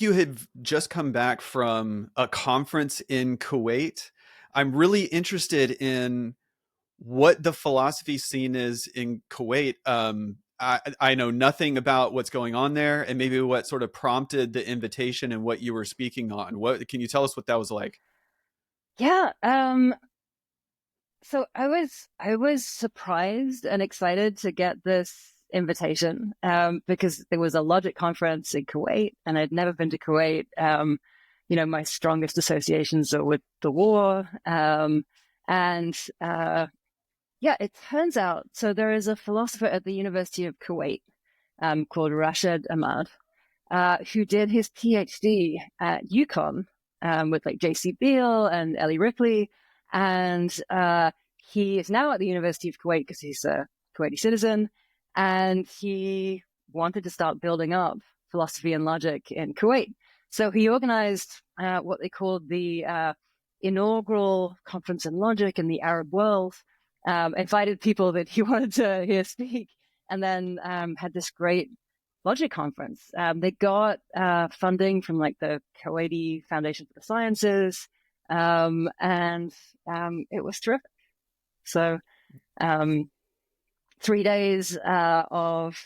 you had just come back from a conference in Kuwait. I'm really interested in what the philosophy scene is in Kuwait. I know nothing about what's going on there, and maybe what sort of prompted the invitation and what you were speaking on. What can you tell us what that was like? Yeah. So I was surprised and excited to get this invitation because there was a logic conference in Kuwait, and I'd never been to Kuwait. My strongest associations are with the war, and yeah, it turns out. So there is a philosopher at the University of Kuwait called Rashid Ahmad, who did his PhD at UConn with like J.C. Beale and Ellie Ripley. And he is now at the University of Kuwait because he's a Kuwaiti citizen. And he wanted to start building up philosophy and logic in Kuwait. So he organized what they called the inaugural conference in logic in the Arab world, invited people that he wanted to hear speak, and then had this great logic conference. They got funding from like the Kuwaiti Foundation for the Sciences, and it was terrific. So 3 days of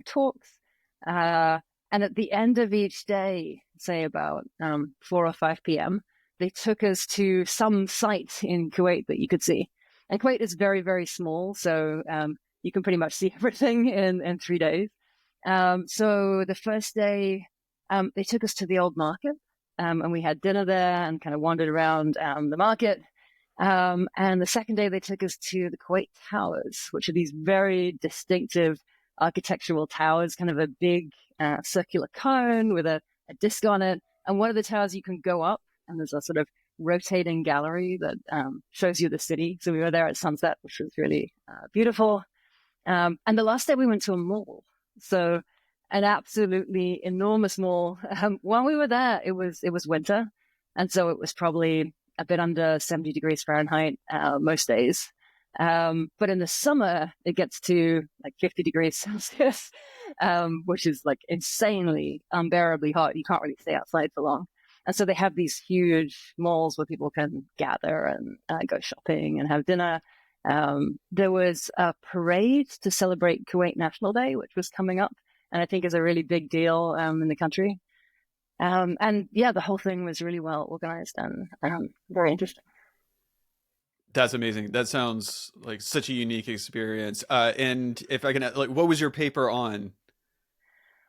talks, and at the end of each day, say about 4 or 5 p.m., they took us to some site in Kuwait that you could see. And Kuwait is very, very small, so you can pretty much see everything in 3 days. So the first day, they took us to the old market, and we had dinner there and kind of wandered around the market. And the second day, they took us to the Kuwait Towers, which are these very distinctive architectural towers, kind of a big circular cone with a disc on it. And one of the towers you can go up, and there's a sort of rotating gallery that shows you the city. So we were there at sunset, which was really beautiful. And the last day we went to a mall. So an absolutely enormous mall. While we were there, it was winter. And so it was probably a bit under 70 degrees Fahrenheit most days. But in the summer, it gets to like 50 degrees Celsius, which is like insanely, unbearably hot. You can't really stay outside for long. And so they have these huge malls where people can gather and go shopping and have dinner. There was a parade to celebrate Kuwait National Day, which was coming up, and I think is a really big deal in the country. And yeah, the whole thing was really well organized and very interesting. That's amazing. That sounds like such a unique experience. And if I can, like, what was your paper on?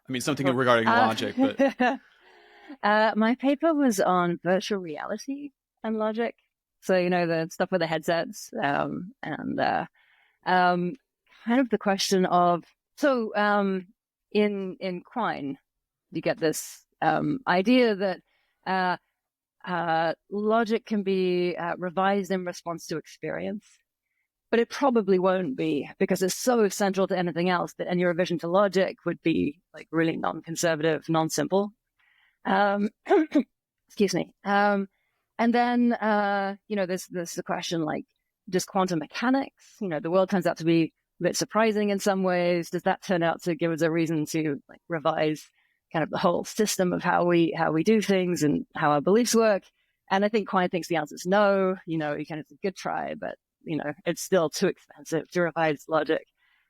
I mean, something regarding logic, but my paper was on virtual reality and logic. So, the stuff with the headsets, and kind of the question of, so in Quine, you get this idea that logic can be revised in response to experience, but it probably won't be because it's so central to anything else that any revision to logic would be like really non-conservative, non-simple. Excuse me. And then, there's the question like, does quantum mechanics, the world turns out to be a bit surprising in some ways. Does that turn out to give us a reason to like revise kind of the whole system of how we do things and how our beliefs work? And I think Quine thinks the answer is no. You kind of, it's a good try, but, it's still too expensive to revise logic.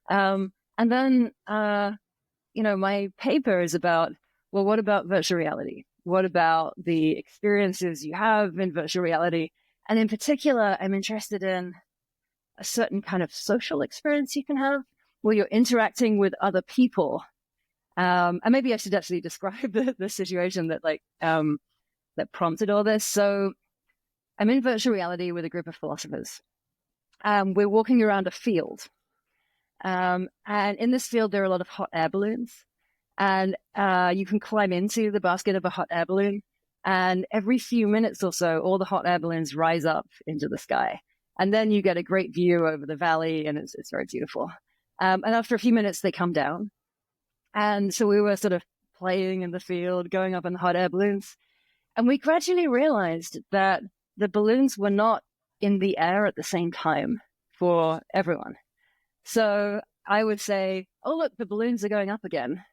And then, my paper is about, well, what about virtual reality? What about the experiences you have in virtual reality? And in particular, I'm interested in a certain kind of social experience you can have where you're interacting with other people. And maybe I should actually describe the situation that that prompted all this. So I'm in virtual reality with a group of philosophers. We're walking around a field. And in this field, there are a lot of hot air balloons. And you can climb into the basket of a hot air balloon. And every few minutes or so, all the hot air balloons rise up into the sky. And then you get a great view over the valley, and it's very beautiful. And after a few minutes, they come down. And so we were sort of playing in the field, going up in the hot air balloons. And we gradually realized that the balloons were not in the air at the same time for everyone. So I would say, oh, look, the balloons are going up again.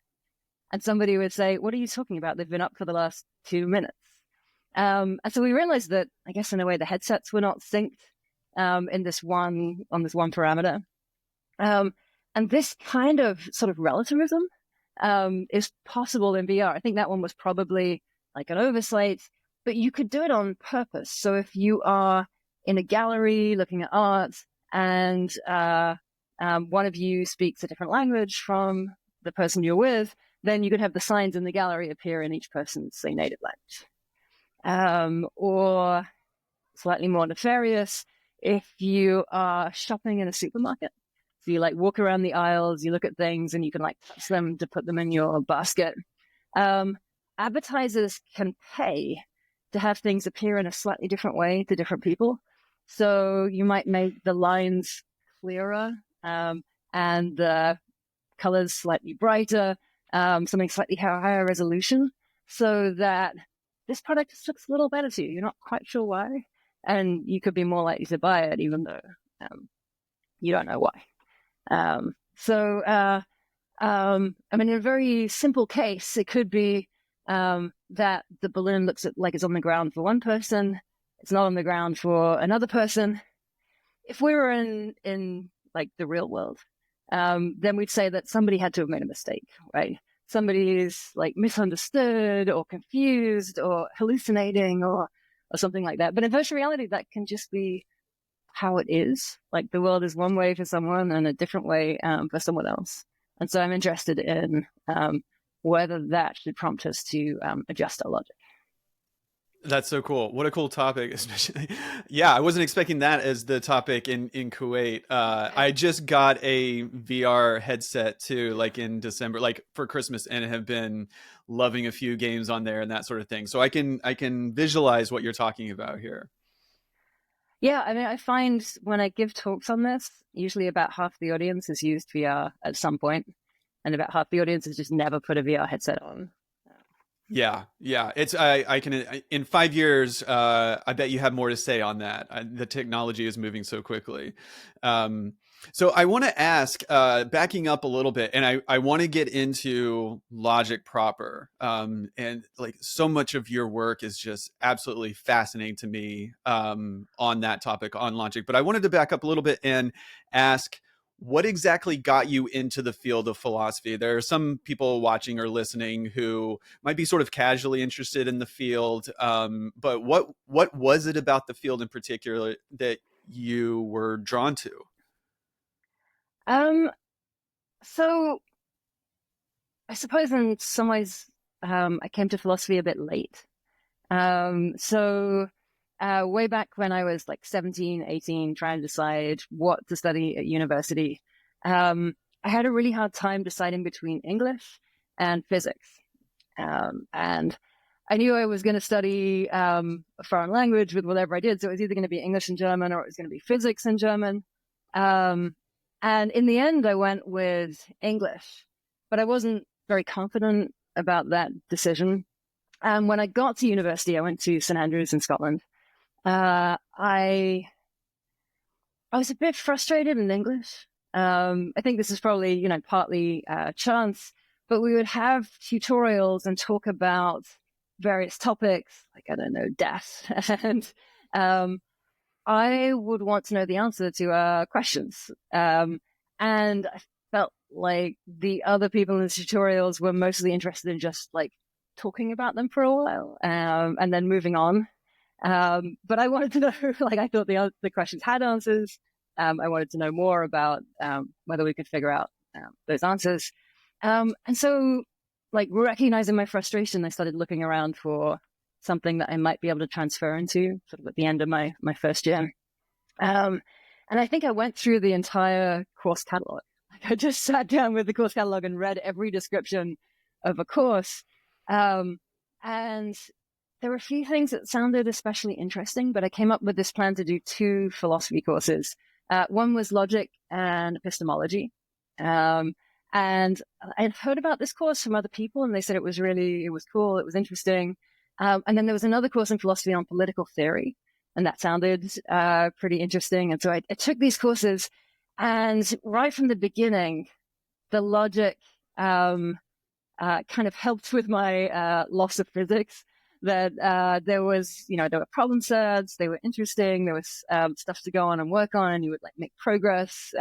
And somebody would say, what are you talking about? They've been up for the last 2 minutes. And so we realized that, I guess in a way, the headsets were not synced on this one parameter. And this kind of sort of relativism is possible in VR. I think that one was probably like an oversight, but you could do it on purpose. So if you are in a gallery looking at art and one of you speaks a different language from the person you're with, then you could have the signs in the gallery appear in each person's, say, native language. Or slightly more nefarious, if you are shopping in a supermarket. So you like walk around the aisles, you look at things, and you can like touch them to put them in your basket. Advertisers can pay to have things appear in a slightly different way to different people. So you might make the lines clearer and the colors slightly brighter, something slightly higher resolution, so that this product just looks a little better to you. You're not quite sure why, and you could be more likely to buy it, even though you don't know why. I mean, in a very simple case, it could be that the balloon looks like it's on the ground for one person, it's not on the ground for another person. If we were in like the real world, then we'd say that somebody had to have made a mistake, right? Somebody is like misunderstood or confused or hallucinating or something like that. But in virtual reality, that can just be how it is. Like the world is one way for someone and a different way for someone else. And so I'm interested in whether that should prompt us to adjust our logic. That's so cool. What a cool topic, especially. Yeah, I wasn't expecting that as the topic in Kuwait. I just got a VR headset too, like in December, like for Christmas, and have been loving a few games on there and that sort of thing. So I can visualize what you're talking about here. Yeah, I mean, I find when I give talks on this, usually about half the audience has used VR at some point, and about half the audience has just never put a VR headset on. Yeah, yeah. It's I can in 5 years. I bet you have more to say on that. The technology is moving so quickly. So I want to ask, backing up a little bit, and I want to get into logic proper. And like so much of your work is just absolutely fascinating to me on that topic, on logic. But I wanted to back up a little bit and ask, what exactly got you into the field of philosophy? There are some people watching or listening who might be sort of casually interested in the field, but what was it about the field in particular that you were drawn to? So I suppose in some ways I came to philosophy a bit late. Way back when I was like 17, 18, trying to decide what to study at university, I had a really hard time deciding between English and physics. And I knew I was going to study a foreign language with whatever I did. So it was either going to be English and German or it was going to be physics and German. And in the end, I went with English, but I wasn't very confident about that decision. And when I got to university, I went to St Andrews in Scotland. I was a bit frustrated in English. I think this is probably, partly chance, but we would have tutorials and talk about various topics, like, I don't know, death. And I would want to know the answer to questions. And I felt like the other people in the tutorials were mostly interested in just like talking about them for a while and then moving on. But I wanted to know, like, I thought the questions had answers. I wanted to know more about whether we could figure out those answers. And so, like, recognizing my frustration, I started looking around for something that I might be able to transfer into sort of at the end of my first year. And I think I went through the entire course catalog. Like, I just sat down with the course catalog and read every description of a course. And there were a few things that sounded especially interesting, but I came up with this plan to do 2 philosophy courses. One was logic and epistemology. And I'd heard about this course from other people, and they said it was cool, it was interesting. And then there was another course in philosophy on political theory, and that sounded pretty interesting. And so I took these courses, and right from the beginning, the logic kind of helped with my loss of physics. That there was, there were problem sets, they were interesting, there was stuff to go on and work on, and you would like make progress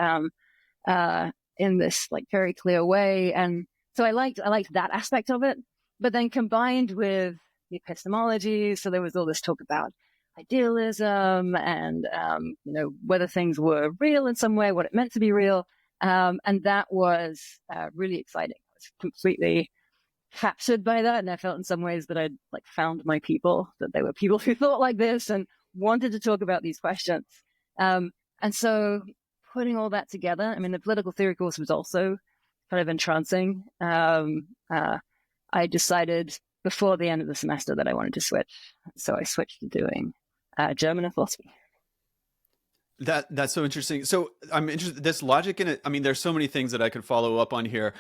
in this like very clear way. And so I liked that aspect of it. But then combined with the epistemology, so there was all this talk about idealism and whether things were real in some way, what it meant to be real, and that was really exciting. I was completely captured by that, and I felt in some ways that I'd like found my people, that they were people who thought like this and wanted to talk about these questions. And so putting all that together, I mean, the political theory course was also kind of entrancing. I decided before the end of the semester that I wanted to switch, so I switched to doing German and philosophy. That's so interesting. So I'm interested. This logic in it. I mean, there's so many things that I could follow up on here.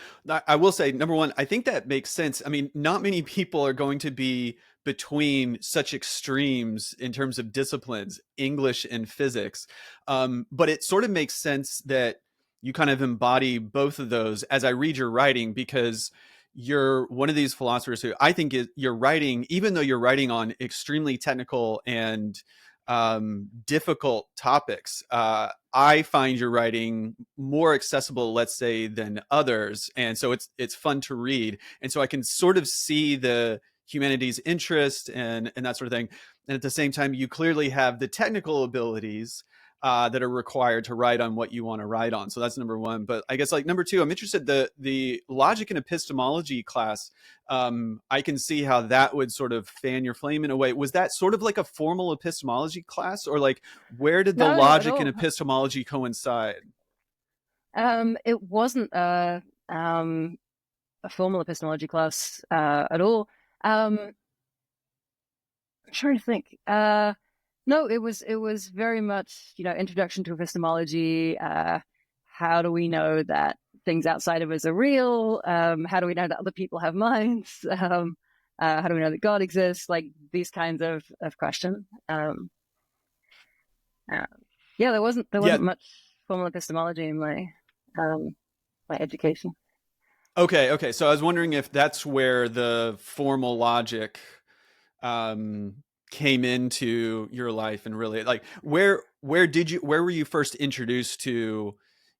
I will say, number one, I think that makes sense. I mean, not many people are going to be between such extremes in terms of disciplines, English and physics. But it sort of makes sense that you kind of embody both of those as I read your writing, because you're one of these philosophers who I think you're writing, even though you're writing on extremely technical and difficult topics. I find your writing more accessible, let's say, than others, and so it's fun to read. And so I can sort of see the humanities interest and that sort of thing. And at the same time, you clearly have the technical abilities that are required to write on what you want to write on. So that's number one. But I guess like number two, I'm interested the logic and epistemology class. I can see how that would sort of fan your flame in a way. Was that sort of like a formal epistemology class, or like where did the No, not at logic and all. epistemology coincide? It wasn't a formal epistemology class at all. I'm trying to think. No, it was very much, introduction to epistemology. How do we know that things outside of us are real? How do we know that other people have minds? How do we know that God exists? Like these kinds of questions. Yeah, there wasn't Yeah. much formal epistemology in my education. Okay. So I was wondering if that's where the formal logic um, came into your life, and really like where were you first introduced to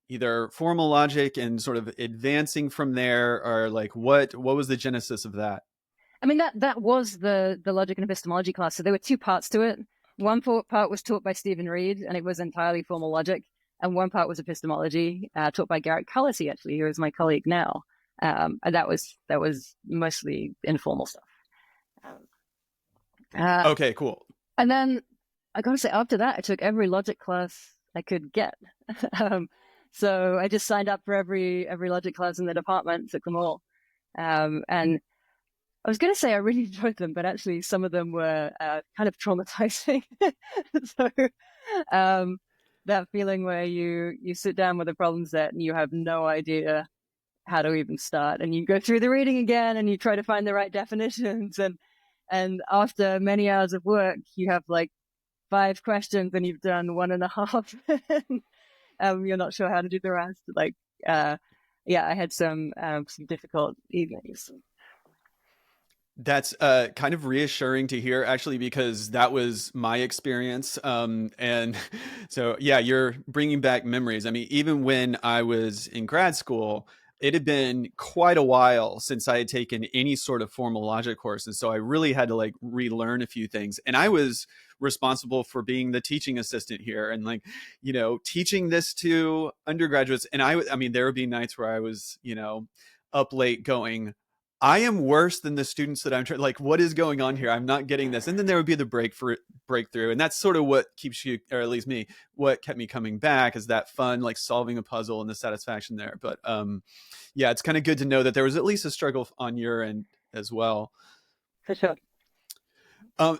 either formal logic and sort of advancing from there, or like what was the genesis of that? I mean, that was the logic and epistemology class. So there were two parts to it. One part was taught by Stephen Reed, and it was entirely formal logic. And one part was epistemology, taught by Garrett Cullity, actually, who is my colleague now. And that was mostly informal stuff. Uh, Okay, cool. and then I got to say, after that, I took every logic class I could get. So I just signed up for every logic class in the department, took them all. And I was going to say I really enjoyed them, but actually some of them were kind of traumatizing. So that feeling where you sit down with a problem set and you have no idea how to even start, and you go through the reading again and you try to find the right definitions, and after many hours of work you have like 5 questions and you've done one and a half. You're not sure how to do the rest. Like, yeah, I had some difficult evenings. That's kind of reassuring to hear, actually, because that was my experience. And so, yeah, you're bringing back memories. I mean, even when I was in grad school, it had been quite a while since I had taken any sort of formal logic course. And so I really had to like relearn a few things. And I was responsible for being the teaching assistant here and like, teaching this to undergraduates. And I mean, there would be nights where I was, up late going, I am worse than the students that I'm trying. Like, what is going on here? I'm not getting this. And then there would be the breakthrough, and that's sort of what keeps you, or at least me, what kept me coming back, is that fun, like solving a puzzle and the satisfaction there. But yeah, it's kind of good to know that there was at least a struggle on your end as well. For sure.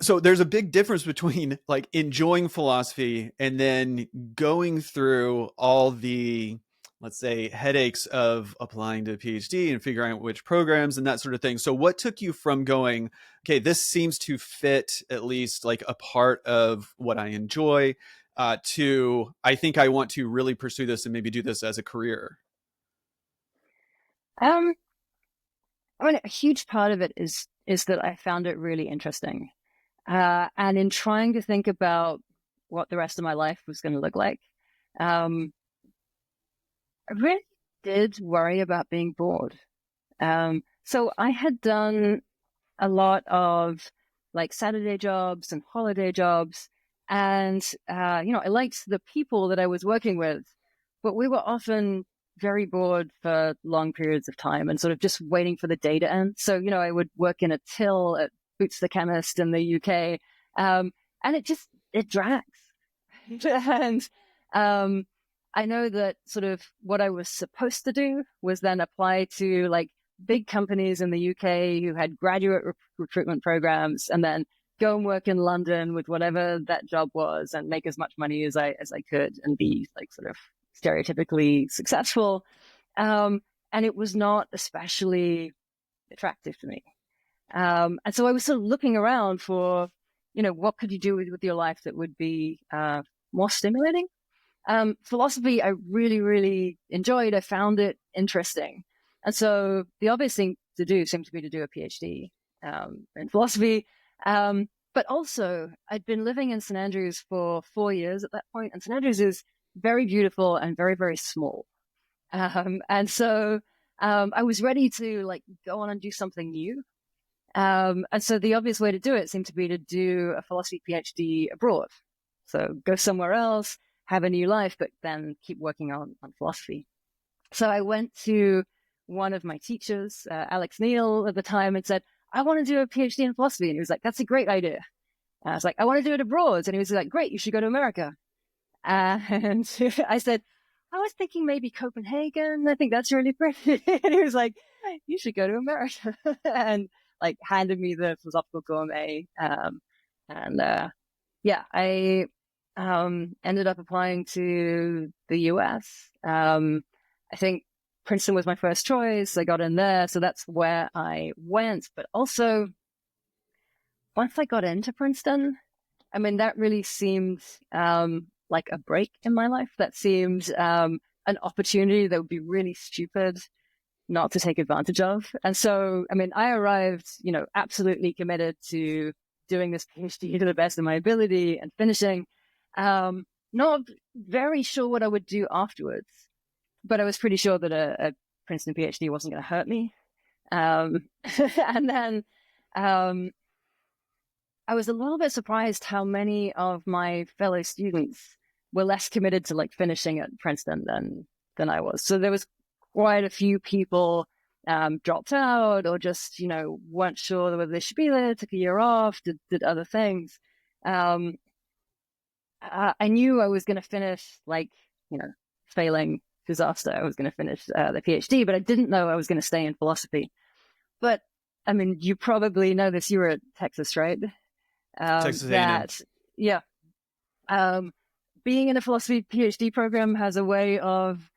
So there's a big difference between like enjoying philosophy and then going through all the, let's say, headaches of applying to a PhD and figuring out which programs and that sort of thing. So what took you from going, okay, this seems to fit at least like a part of what I enjoy, to, I think I want to really pursue this and maybe do this as a career? Um, I mean, a huge part of it is that I found it really interesting. And in trying to think about what the rest of my life was going to look like, um, I really did worry about being bored. So I had done a lot of like Saturday jobs and holiday jobs. And, I liked the people that I was working with, but we were often very bored for long periods of time and sort of just waiting for the day to end. So, I would work in a till at Boots the Chemist in the UK. And it drags. And I know that sort of what I was supposed to do was then apply to like big companies in the UK who had graduate recruitment programs, and then go and work in London with whatever that job was and make as much money as I could and be like sort of stereotypically successful. And it was not especially attractive to me. And so I was sort of looking around for, what could you do with your life that would be more stimulating? Philosophy, I really, really enjoyed. I found it interesting. And so the obvious thing to do seemed to be to do a PhD in philosophy. But also, I'd been living in St. Andrews for 4 years at that point, and St. Andrews is very beautiful and very, very small. And so I was ready to like go on and do something new. And so the obvious way to do it seemed to be to do a philosophy PhD abroad. So go somewhere else, have a new life, but then keep working on philosophy. So I went to one of my teachers, Alex Neil at the time, and said, I want to do a PhD in philosophy. And he was like, that's a great idea. And I was like, I want to do it abroad. And he was like, great, you should go to America. And I said, I was thinking maybe Copenhagen. I think that's really pretty. And he was like, you should go to America. And like handed me the philosophical gourmet. I ended up applying to the US. I think Princeton was my first choice. I got in there. So that's where I went. But also, once I got into Princeton, I mean, that really seemed like a break in my life. That seemed an opportunity that would be really stupid not to take advantage of. And so, I mean, I arrived, absolutely committed to doing this PhD to the best of my ability and finishing. Not very sure what I would do afterwards, but I was pretty sure that a Princeton PhD wasn't going to hurt me. And then I was a little bit surprised how many of my fellow students were less committed to like finishing at Princeton than I was. So there was quite a few people dropped out or just, weren't sure whether they should be there, took a year off, did other things. I knew I was going to finish like, failing disaster. I was going to finish the PhD, but I didn't know I was going to stay in philosophy. But I mean, you probably know this. You were at Texas, right? Texas A&M. Yeah. Being in a philosophy PhD program has a way of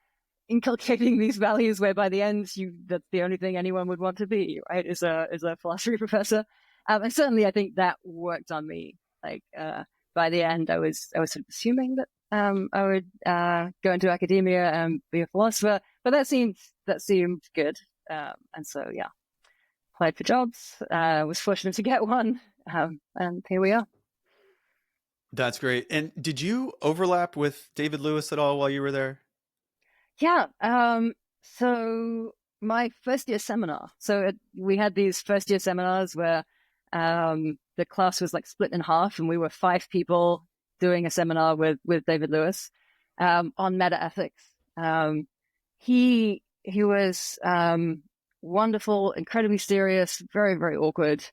inculcating these values where by the end that's the only thing anyone would want to be, right? Is a philosophy professor. And certainly I think that worked on me. Like by the end I was sort of assuming that I would go into academia and be a philosopher, but that seemed good. And so applied for jobs, was fortunate to get one, and here we are. That's great. And did you overlap with David Lewis at all while you were there? Yeah. So my first year seminar. We had these first year seminars where the class was like split in half, and we were 5 people doing a seminar with David Lewis on meta ethics. He was wonderful, incredibly serious, very, very awkward.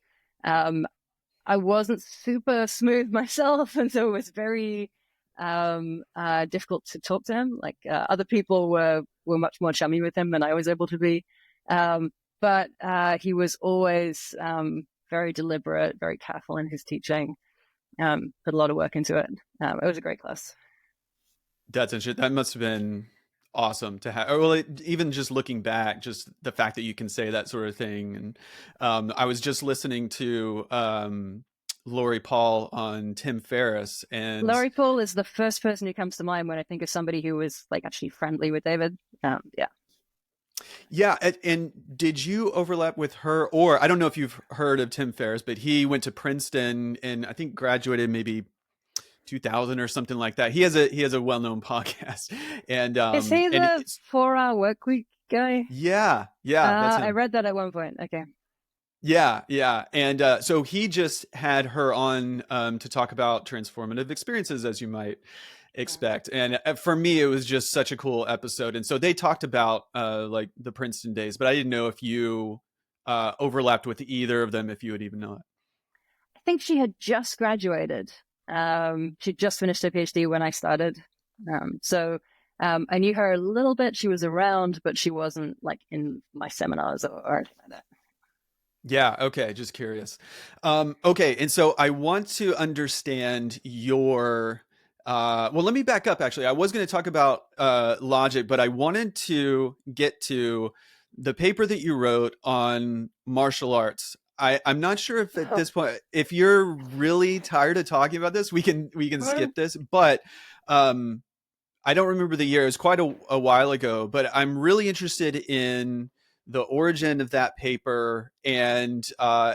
I wasn't super smooth myself, and so it was very difficult to talk to him. Like other people were much more chummy with him than I was able to be. But he was always very deliberate, very careful in his teaching. Put a lot of work into it. It was a great class. That's interesting. That must have been awesome to have. Well, even just looking back, just the fact that you can say that sort of thing. And I was just listening to Lori Paul on Tim Ferriss, and Laurie Paul is the first person who comes to mind when I think of somebody who was like actually friendly with David. Yeah. Yeah, and did you overlap with her? Or I don't know if you've heard of Tim Ferriss, but he went to Princeton and I think graduated maybe 2000 or something like that. He has a well-known podcast, and Is he the it's 4 hour work week guy? yeah, that's I him. read that at one point. Okay. Yeah, and so he just had her on to talk about transformative experiences, as you might expect. And for me, it was just such a cool episode. And so they talked about like the Princeton days, but I didn't know if you overlapped with either of them, if you would even know it. I think she had just graduated. She just finished her PhD when I started. I knew her a little bit. She was around, but she wasn't like in my seminars or anything like that. Yeah, okay, just curious. Okay, and so I want to understand your well, let me back up actually. I was going to talk about logic, but I wanted to get to the paper that you wrote on martial arts. I'm not sure if at this point, if you're really tired of talking about this, we can skip this, but um I don't remember the year. It was quite a while ago, but I'm really interested in the origin of that paper and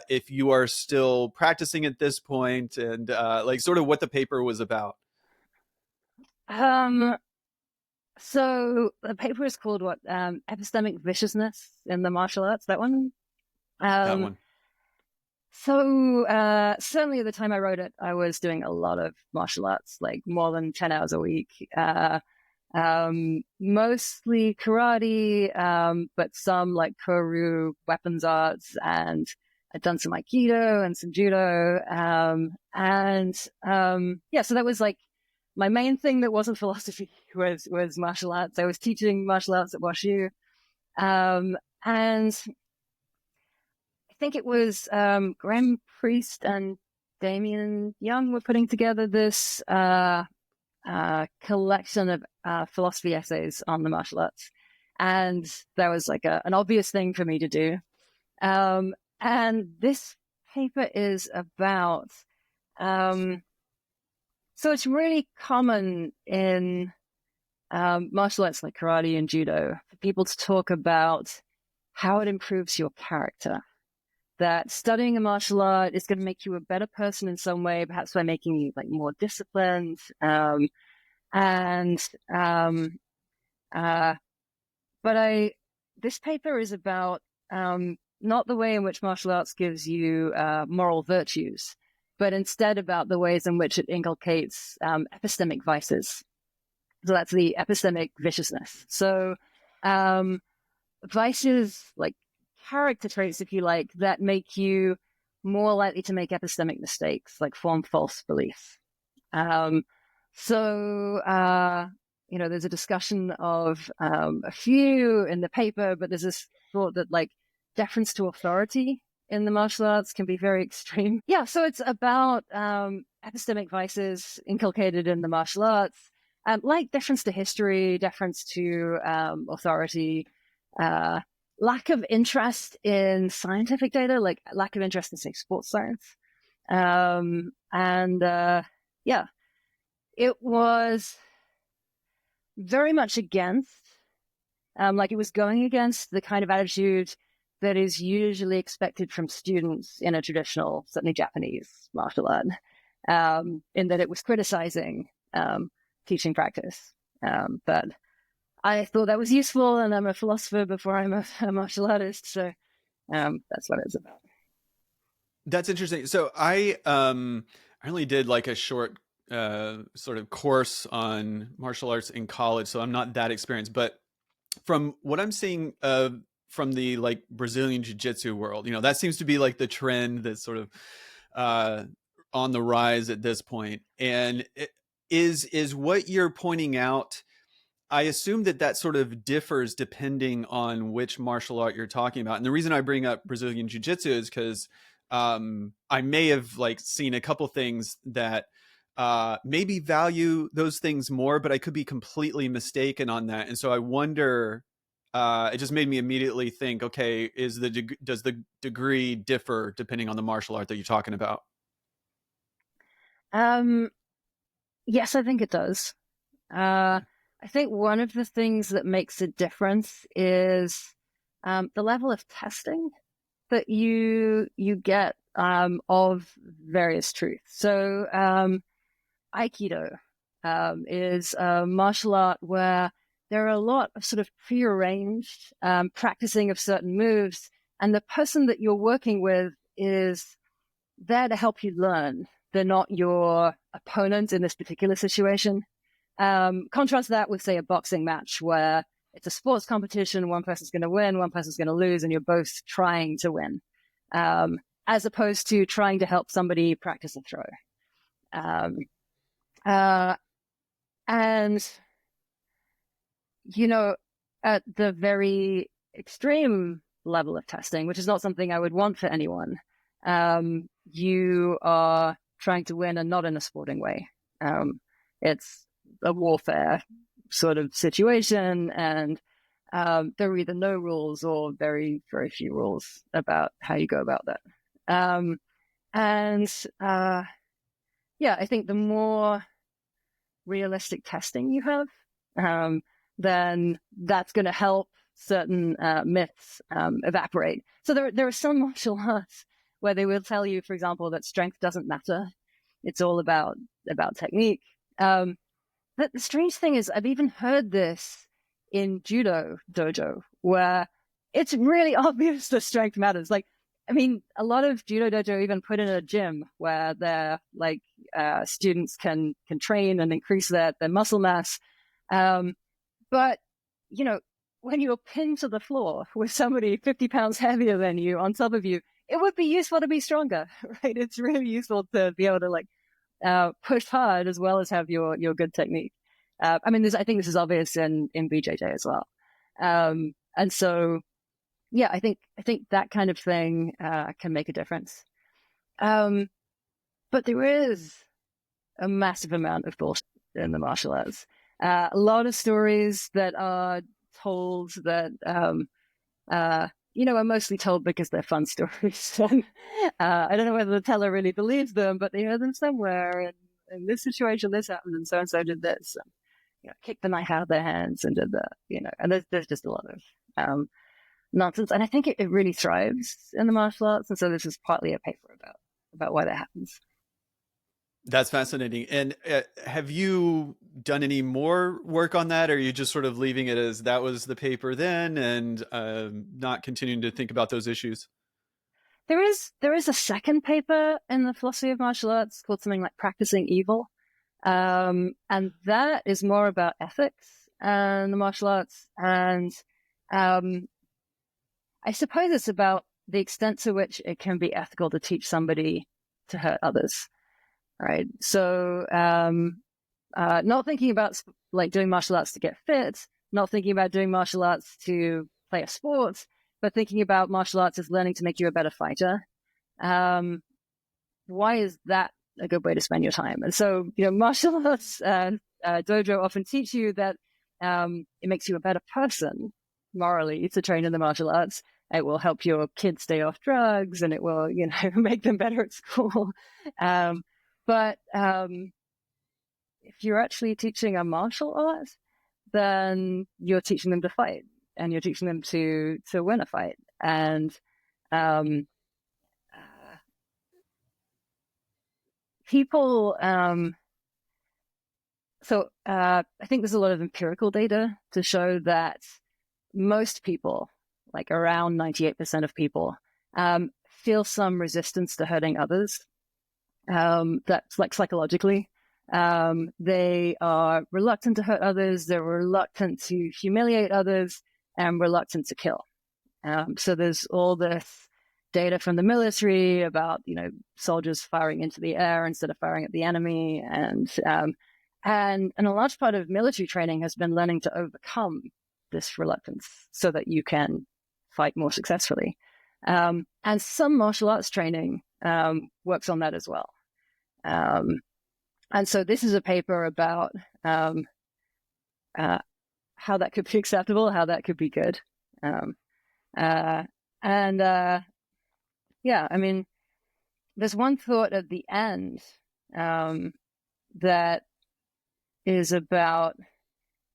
if you are still practicing at this point and like sort of what the paper was about. Um, so the paper is called what? Epistemic viciousness in the martial arts. That one. That Um, one. Certainly at the time I wrote it, I was doing a lot of martial arts, like more than 10 hours a week. Mostly karate, but some like Kyoryu weapons arts, and I'd done some Aikido and some Judo. Yeah, so that was like my main thing that wasn't philosophy was martial arts. I was teaching martial arts at WashU. And I think it was Graham Priest and Damien Young were putting together this collection of philosophy essays on the martial arts. And that was like an obvious thing for me to do. And this paper is about, so it's really common in martial arts like karate and judo for people to talk about how it improves your character. That studying a martial art is going to make you a better person in some way, perhaps by making you like more disciplined. And uh, but this paper is about not the way in which martial arts gives you moral virtues, but instead about the ways in which it inculcates epistemic vices. So that's the epistemic viciousness. So vices, like character traits, if you like, that make you more likely to make epistemic mistakes, like form false beliefs. Um, so, there's a discussion of a few in the paper, but there's this thought that like deference to authority in the martial arts can be very extreme. Yeah, so it's about epistemic vices inculcated in the martial arts, like deference to history, deference to authority, uh, lack of interest in scientific data, like lack of interest in, say, sports science. Yeah, it was very much against, like it was going against the kind of attitude that is usually expected from students in a traditional, certainly Japanese martial art, in that it was criticizing teaching practice. But I thought that was useful, and I'm a philosopher before I'm a martial artist, so that's what it's about. That's interesting. So I only did like a short sort of course on martial arts in college, so I'm not that experienced. But from what I'm seeing from the like Brazilian jiu-jitsu world, that seems to be like the trend that's sort of uh, on the rise at this point. And is what you're pointing out. I assume that sort of differs depending on which martial art you're talking about. And the reason I bring up Brazilian jiu-jitsu is because I may have like seen a couple things that maybe value those things more, but I could be completely mistaken on that. And so I wonder. It just made me immediately think: okay, does the degree differ depending on the martial art that you're talking about? Um, yes, I think it does. I think one of the things that makes a difference is the level of testing that you get of various truths. So Aikido is a martial art where there are a lot of sort of prearranged practicing of certain moves, and the person that you're working with is there to help you learn. They're not your opponent in this particular situation. Contrast that with, say, a boxing match where it's a sports competition. One person's going to win, one person's going to lose, and you're both trying to win, as opposed to trying to help somebody practice a throw. And, you know, at the very extreme level of testing, which is not something I would want for anyone, you are trying to win and not in a sporting way. It's a warfare sort of situation, and there are either no rules or very, very few rules about how you go about that. Yeah, I think the more realistic testing you have, then that's going to help certain myths evaporate. So there are some martial arts where they will tell you, for example, that strength doesn't matter. It's all about technique. But the strange thing is, I've even heard this in judo dojo, where it's really obvious that strength matters. Like, I mean, a lot of judo dojo even put in a gym where their students can train and increase their muscle mass. But you know, when you're pinned to the floor with somebody 50 pounds heavier than you on top of you, it would be useful to be stronger, right? It's really useful to be able to push hard as well as have your good technique. I mean, I think this is obvious in BJJ as well. And so, yeah, I think that kind of thing can make a difference. But there is a massive amount of bullshit in the martial arts. A lot of stories that are told that are mostly told because they're fun stories. And I don't know whether the teller really believes them, but they heard them somewhere. And in this situation, this happened, and so did this. And, kicked the knife out of their hands and did that. And there's just a lot of nonsense. And I think it really thrives in the martial arts. And so this is partly a paper about why that happens. That's fascinating. And have you done any more work on that, or are you just sort of leaving it as that was the paper then and not continuing to think about those issues? There is a second paper in the philosophy of martial arts called something like Practicing Evil. And that is more about ethics and the martial arts. And I suppose it's about the extent to which it can be ethical to teach somebody to hurt others. Right. So, not thinking about doing martial arts to get fit, not thinking about doing martial arts to play a sport, but thinking about martial arts as learning to make you a better fighter. Why is that a good way to spend your time? And so, martial arts dojo often teach you that it makes you a better person morally to train in the martial arts. It will help your kids stay off drugs, and it will, make them better at school. But if you're actually teaching a martial art, then you're teaching them to fight, and you're teaching them to win a fight. And people, so I think there's a lot of empirical data to show that most people, like around 98% of people, feel some resistance to hurting others. That's psychologically. They are reluctant to hurt others. They're reluctant to humiliate others, and reluctant to kill. So there's all this data from the military about, soldiers firing into the air instead of firing at the enemy. And a large part of military training has been learning to overcome this reluctance so that you can fight more successfully. And some martial arts training works on that as well. And so this is a paper about how that could be acceptable, how that could be good. Yeah, I mean, there's one thought at the end that is about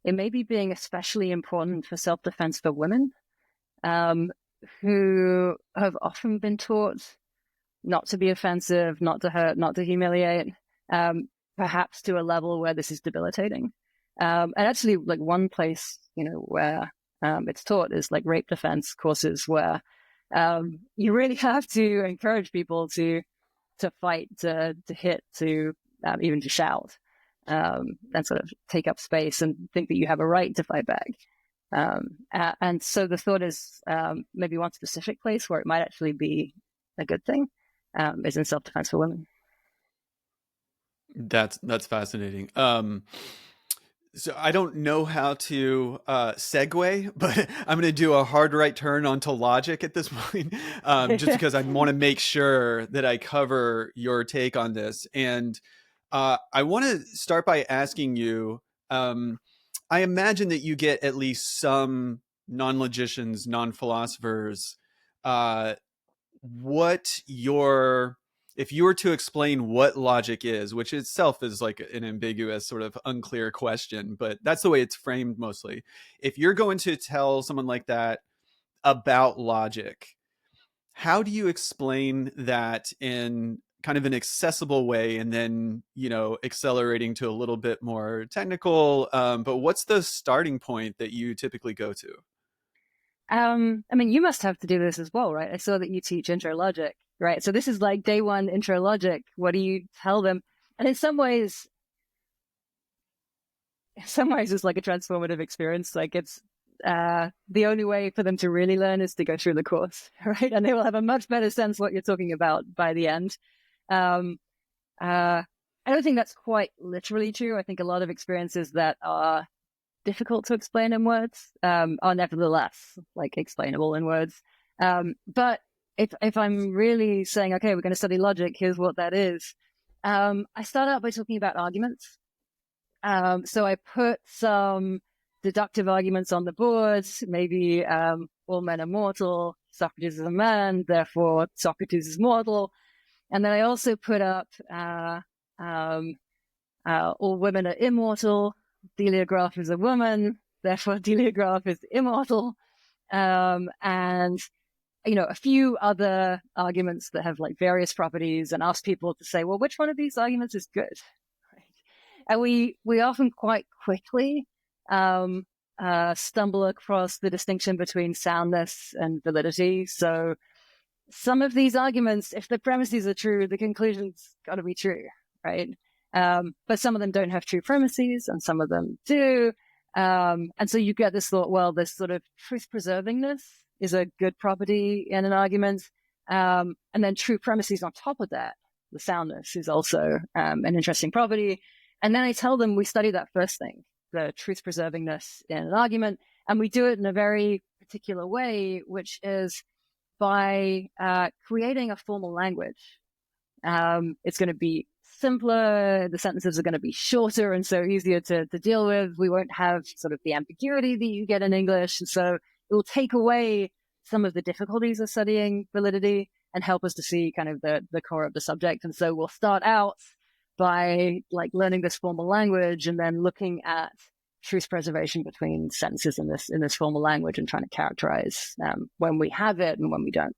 it maybe being especially important for self-defense for women. um, who have often been taught not to be offensive, not to hurt, not to humiliate, perhaps to a level where this is debilitating. And actually, like one place, where it's taught is like rape defense courses where you really have to encourage people to fight, to hit, to even to shout, and sort of take up space and think that you have a right to fight back. And so the thought is maybe one specific place where it might actually be a good thing is in self-defense for women. That's fascinating. So I don't know how to segue, but I'm going to do a hard right turn onto logic at this point, just because I want to make sure that I cover your take on this. And I want to start by asking you. I imagine that you get at least some non-logicians, non-philosophers, uh, what your if you were to explain what logic is, which itself is like an ambiguous sort of unclear question, but that's the way it's framed mostly. If you're going to tell someone like that about logic, how do you explain that in kind of an accessible way, and then accelerating to a little bit more technical, but what's the starting point that you typically go to? I mean, you must have to do this as well, right? I saw that you teach intro logic, right? So this is like day one intro logic. What do you tell them? And in some ways, it's like a transformative experience. Like it's the only way for them to really learn is to go through the course, right? And they will have a much better sense what you're talking about by the end. Um, I don't think that's quite literally true. I think a lot of experiences that are difficult to explain in words are nevertheless like explainable in words. But if I'm really saying, okay, we're going to study logic, here's what that is. I start out by talking about arguments. So I put some deductive arguments on the board, maybe all men are mortal, Socrates is a man, therefore Socrates is mortal. And then I also put up all women are immortal, Delia Graf is a woman, therefore Delia Graf is immortal. And a few other arguments that have like various properties, and ask people to say, well, which one of these arguments is good? And we often quite quickly stumble across the distinction between soundness and validity. So some of these arguments, if the premises are true, the conclusion's got to be true, right? But some of them don't have true premises, and some of them do. And so you get this thought, well, this sort of truth preservingness is a good property in an argument. And then true premises on top of that, the soundness is also an interesting property. And then I tell them we study that first thing, the truth preservingness in an argument, and we do it in a very particular way, which is by creating a formal language. It's going to be simpler, the sentences are going to be shorter and so easier to deal with. We won't have sort of the ambiguity that you get in English. And so it will take away some of the difficulties of studying validity and help us to see kind of the core of the subject. And so we'll start out by like learning this formal language and then looking at truth preservation between sentences in this formal language and trying to characterize when we have it and when we don't.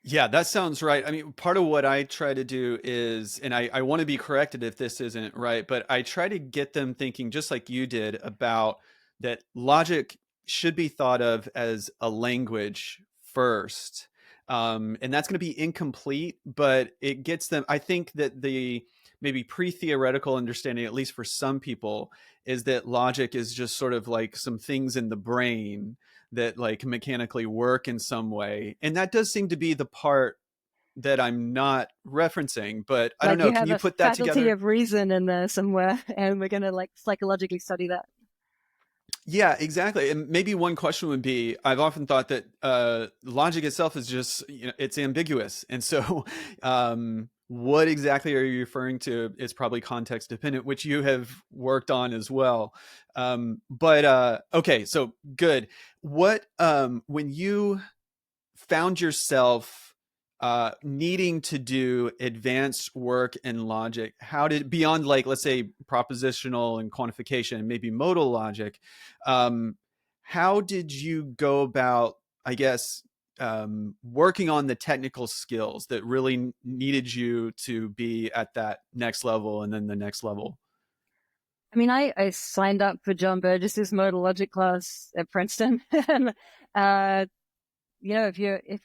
Yeah, that sounds right. I mean, part of what I try to do is, and I want to be corrected if this isn't right, but I try to get them thinking just like you did about that logic should be thought of as a language first. And that's going to be incomplete, but it gets them. I think that the maybe pre-theoretical understanding, at least for some people, is that logic is just sort of like some things in the brain that like mechanically work in some way. And that does seem to be the part that I'm not referencing, but I don't Like know. you Can have you a put that faculty together? of reason in there somewhere, and we're going to like psychologically study that. Yeah, exactly. And maybe one question would be, I've often thought that logic itself is just, it's ambiguous. And so what exactly are you referring to is probably context dependent, which you have worked on as well. But okay, so good. What, when you found yourself needing to do advanced work in logic, how did, beyond like, let's say propositional and quantification and maybe modal logic, um, how did you go about, I guess, working on the technical skills that really needed you to be at that next level and then the next level? I mean, I signed up for John Burgess's modal logic class at Princeton. And, if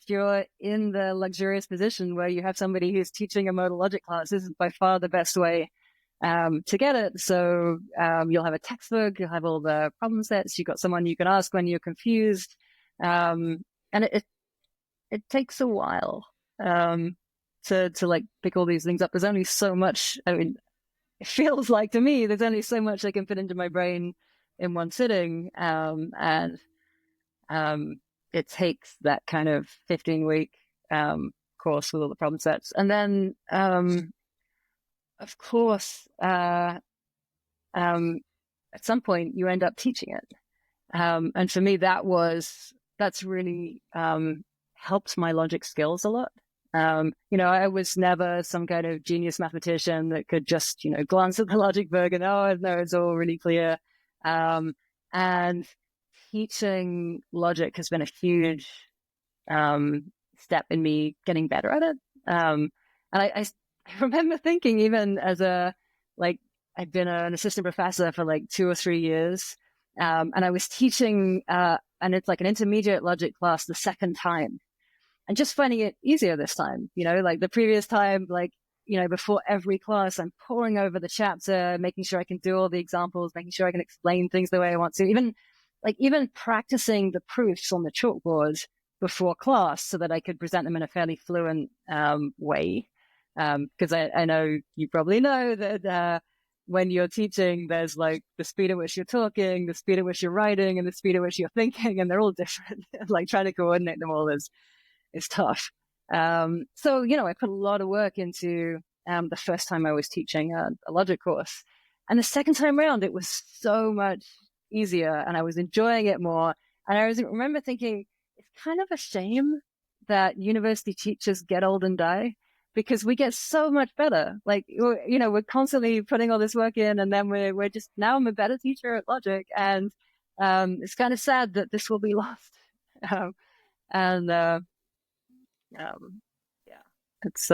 you're in the luxurious position where you have somebody who's teaching a modal logic class, this is by far the best way to get it. So you'll have a textbook, you'll have all the problem sets, you've got someone you can ask when you're confused. And it takes a while to like pick all these things up. There's only so much. I mean, it feels like to me there's only so much I can fit into my brain in one sitting, and it takes that kind of 15-week course with all the problem sets, and then of course at some point you end up teaching it, and for me that's really helped my logic skills a lot. I was never some kind of genius mathematician that could just, glance at the logic book and, oh, no, it's all really clear. And teaching logic has been a huge step in me getting better at it. And I remember thinking, even as I've been an assistant professor for like 2 or 3 years, and I was teaching, and it's like an intermediate logic class the second time. And just finding it easier this time, like the previous time, before every class, I'm poring over the chapter, making sure I can do all the examples, making sure I can explain things the way I want to, even practicing the proofs on the chalkboard before class so that I could present them in a fairly fluent way. Because I know you probably know that when you're teaching, there's like the speed at which you're talking, the speed at which you're writing, and the speed at which you're thinking, and they're all different. Like trying to coordinate them all is tough. So, I put a lot of work into the first time I was teaching a logic course. And the second time around, it was so much easier and I was enjoying it more. And I remember thinking, it's kind of a shame that university teachers get old and die, because we get so much better. Like, we're constantly putting all this work in, and then we're just, now I'm a better teacher at logic. And it's kind of sad that this will be lost. And yeah, it's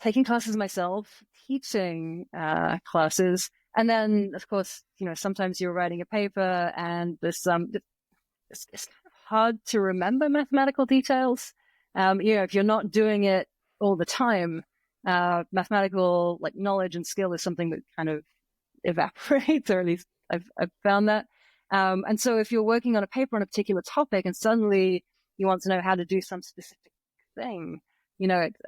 taking classes myself, teaching classes, and then of course, sometimes you're writing a paper, and there's it's kind of hard to remember mathematical details. If you're not doing it all the time, mathematical knowledge and skill is something that kind of evaporates, or at least I've found that. And so if you're working on a paper on a particular topic and suddenly you want to know how to do some specific thing,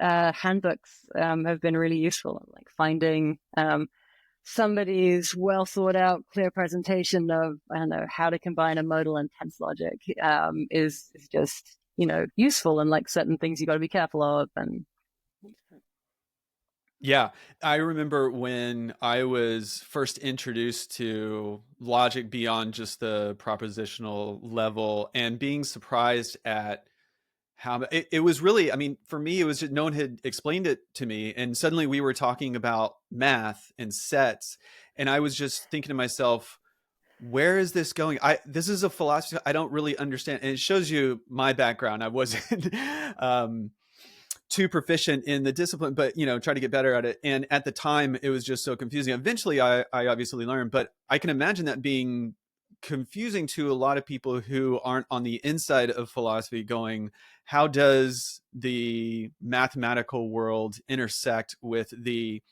handbooks have been really useful, like finding somebody's well thought out, clear presentation of, I don't know, how to combine a modal and tense logic is just, useful, and like certain things you got to be careful of. And Yeah, I remember when I was first introduced to logic beyond just the propositional level and being surprised at how it was really, I mean, for me, it was just no one had explained it to me. And suddenly we were talking about math and sets. And I was just thinking to myself, where is this going? This is a philosophy I don't really understand. And it shows you my background. I wasn't too proficient in the discipline, but try to get better at it. And at the time it was just so confusing. Eventually I obviously learned, but I can imagine that being confusing to a lot of people who aren't on the inside of philosophy, going, how does the mathematical world intersect with the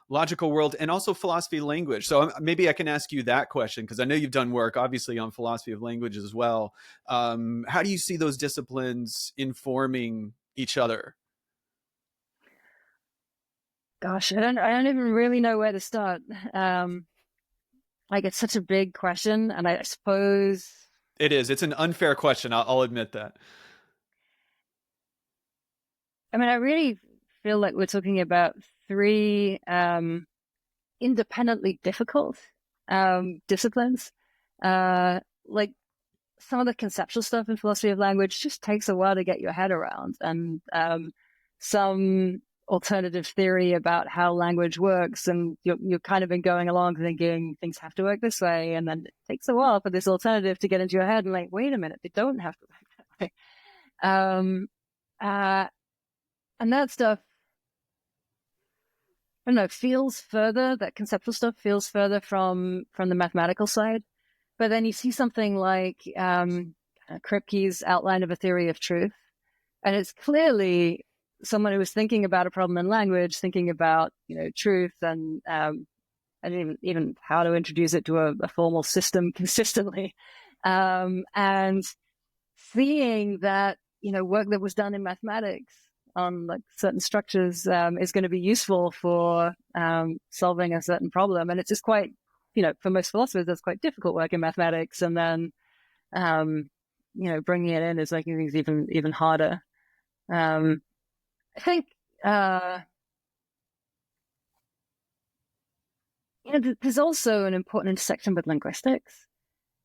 logical world and also philosophy of language? So maybe I can ask you that question, because I know you've done work obviously on philosophy of language as well. How do you see those disciplines informing each other? gosh, I don't even really know where to start. It's such a big question, and I suppose It is. It's an unfair question. I'll admit that. I mean, I really feel like we're talking about three independently difficult disciplines. Like some of the conceptual stuff in philosophy of language just takes a while to get your head around, and some alternative theory about how language works, and you're kind of been going along thinking things have to work this way, and then it takes a while for this alternative to get into your head and like, wait a minute, they don't have to work that way. And that stuff, I don't know, feels further, that conceptual stuff feels further from the mathematical side. But then you see something like Kripke's outline of a theory of truth, and it's clearly someone who was thinking about a problem in language, thinking about, truth and even how to introduce it to a formal system consistently, and seeing that work that was done in mathematics on like certain structures is going to be useful for solving a certain problem. And it's just quite, for most philosophers, that's quite difficult work in mathematics, and then bringing it in is making things even harder. I think there's also an important intersection with linguistics,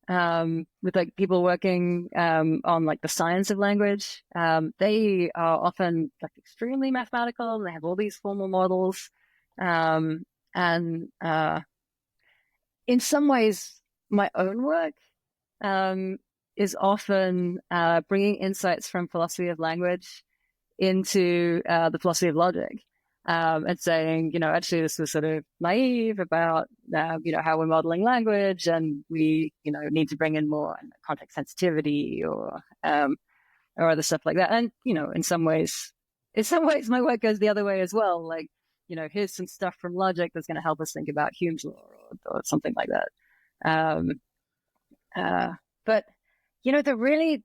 with like people working on like the science of language. They are often like extremely mathematical, and they have all these formal models, and in some ways, my own work is often bringing insights from philosophy of language into the philosophy of logic, and saying, actually this was sort of naive about, how we're modeling language, and we, need to bring in more context sensitivity or other stuff like that. And, in some ways, my work goes the other way as well. Like, here's some stuff from logic that's going to help us think about Hume's law or something like that. But, the really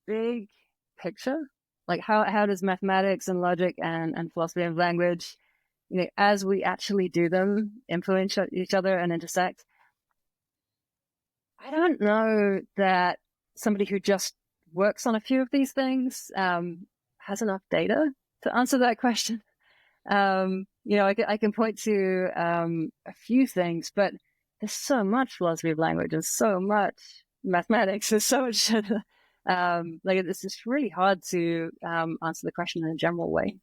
big picture, like how does mathematics and logic and philosophy of language, as we actually do them, influence each other and intersect? I don't know that somebody who just works on a few of these things has enough data to answer that question. I can point to a few things, but there's so much philosophy of language and so much mathematics. There's so much it's just really hard to answer the question in a general way.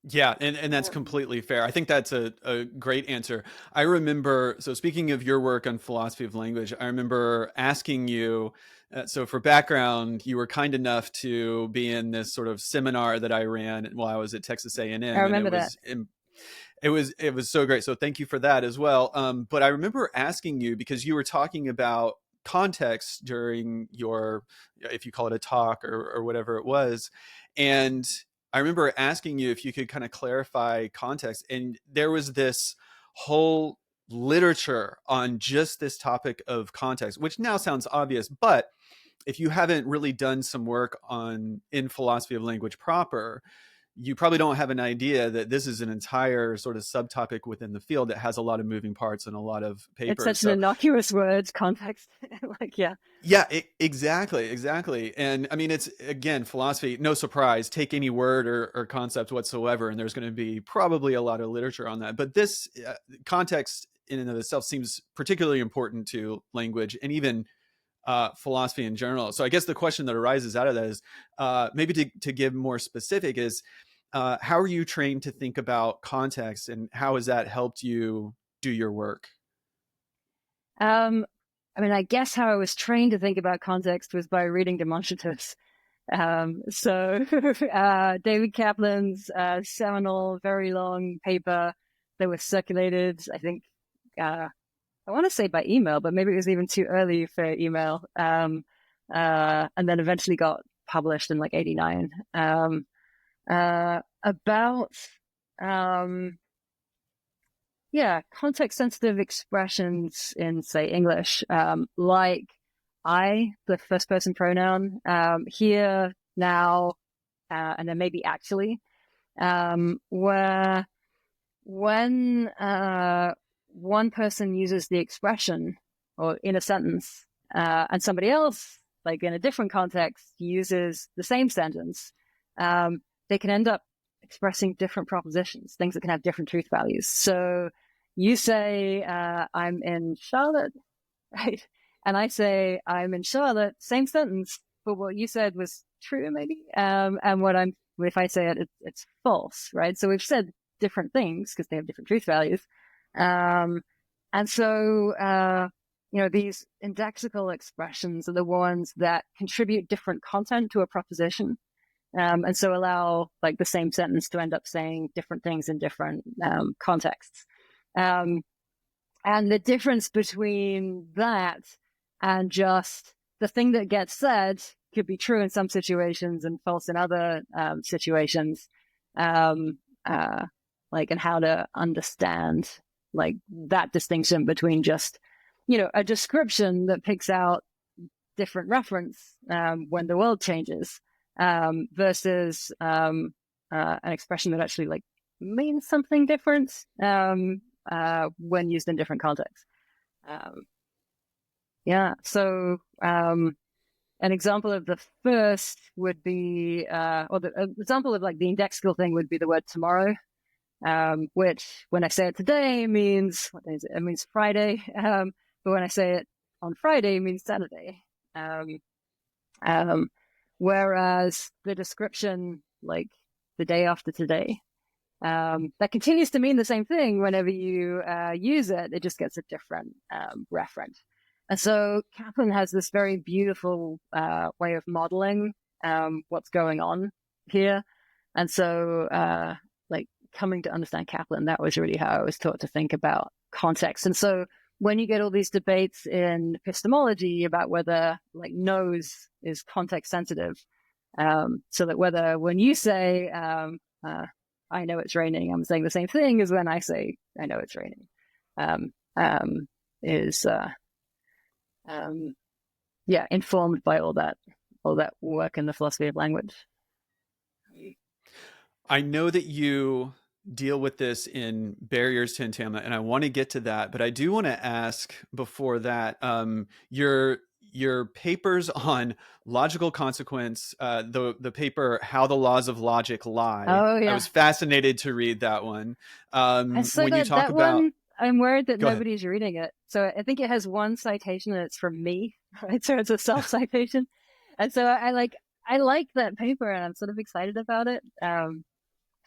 Yeah, and that's completely fair. I think that's a great answer. I remember, so speaking of your work on philosophy of language, I remember asking you, so for background, you were kind enough to be in this sort of seminar that I ran while I was at Texas A&M. I remember that. It was so great. So thank you for that as well. But I remember asking you, because you were talking about context during your, if you call it a talk or whatever it was, and I remember asking you if you could kind of clarify context, and there was this whole literature on just this topic of context, which now sounds obvious, but if you haven't really done some work in philosophy of language proper, you probably don't have an idea that this is an entire sort of subtopic within the field that has a lot of moving parts and a lot of papers. It's such an innocuous word, context. Exactly. And I mean, it's, again, philosophy, no surprise, take any word or concept whatsoever, and there's going to be probably a lot of literature on that. But this context in and of itself seems particularly important to language and even philosophy in general. So I guess the question that arises out of that is, maybe to give more specific, is how are you trained to think about context, and how has that helped you do your work? I guess how I was trained to think about context was by reading demonstratives. So David Kaplan's seminal, very long paper that was circulated, I think, I want to say by email, but maybe it was even too early for email, and then eventually got published in like 89, about context-sensitive expressions in, say, English, like I, the first-person pronoun, here, now, and then maybe actually, where when one person uses the expression or in a sentence, and somebody else, like in a different context, uses the same sentence, they can end up expressing different propositions, things that can have different truth values. So you say, I'm in Charlotte, right? And I say, I'm in Charlotte, same sentence, but what you said was true, maybe. And what I'm if I say it, it's false, right? So we've said different things because they have different truth values. And so, these indexical expressions are the ones that contribute different content to a proposition. And so allow like the same sentence to end up saying different things in different contexts. And the difference between that and just the thing that gets said could be true in some situations and false in other situations, and how to understand like that distinction between just, a description that picks out different reference when the world changes versus an expression that actually like means something different when used in different contexts. So an example of the first would be, or the example of like the indexical thing would be the word tomorrow, which when I say it today means, what day is it? It means Friday. But when I say it on Friday, it means Saturday. Whereas the description, like the day after today, that continues to mean the same thing whenever you use it. It just gets a different referent. And so Kaplan has this very beautiful way of modeling what's going on here. And so coming to understand Kaplan, that was really how I was taught to think about context. And so when you get all these debates in epistemology about whether like knows is context sensitive, so that whether when you say I know it's raining, I'm saying the same thing as when I say I know it's raining, informed by all that work in the philosophy of language. I know that you deal with this in Barriers to Entailment, and I want to get to that, but I do want to ask before that, your papers on logical consequence, the paper How the Laws of Logic Lie. Oh, yeah. I was fascinated to read that one. So you talk about one, I'm worried that nobody's reading it. So I think it has one citation and it's from me, right? So it's a self-citation. And so I like that paper and I'm sort of excited about it.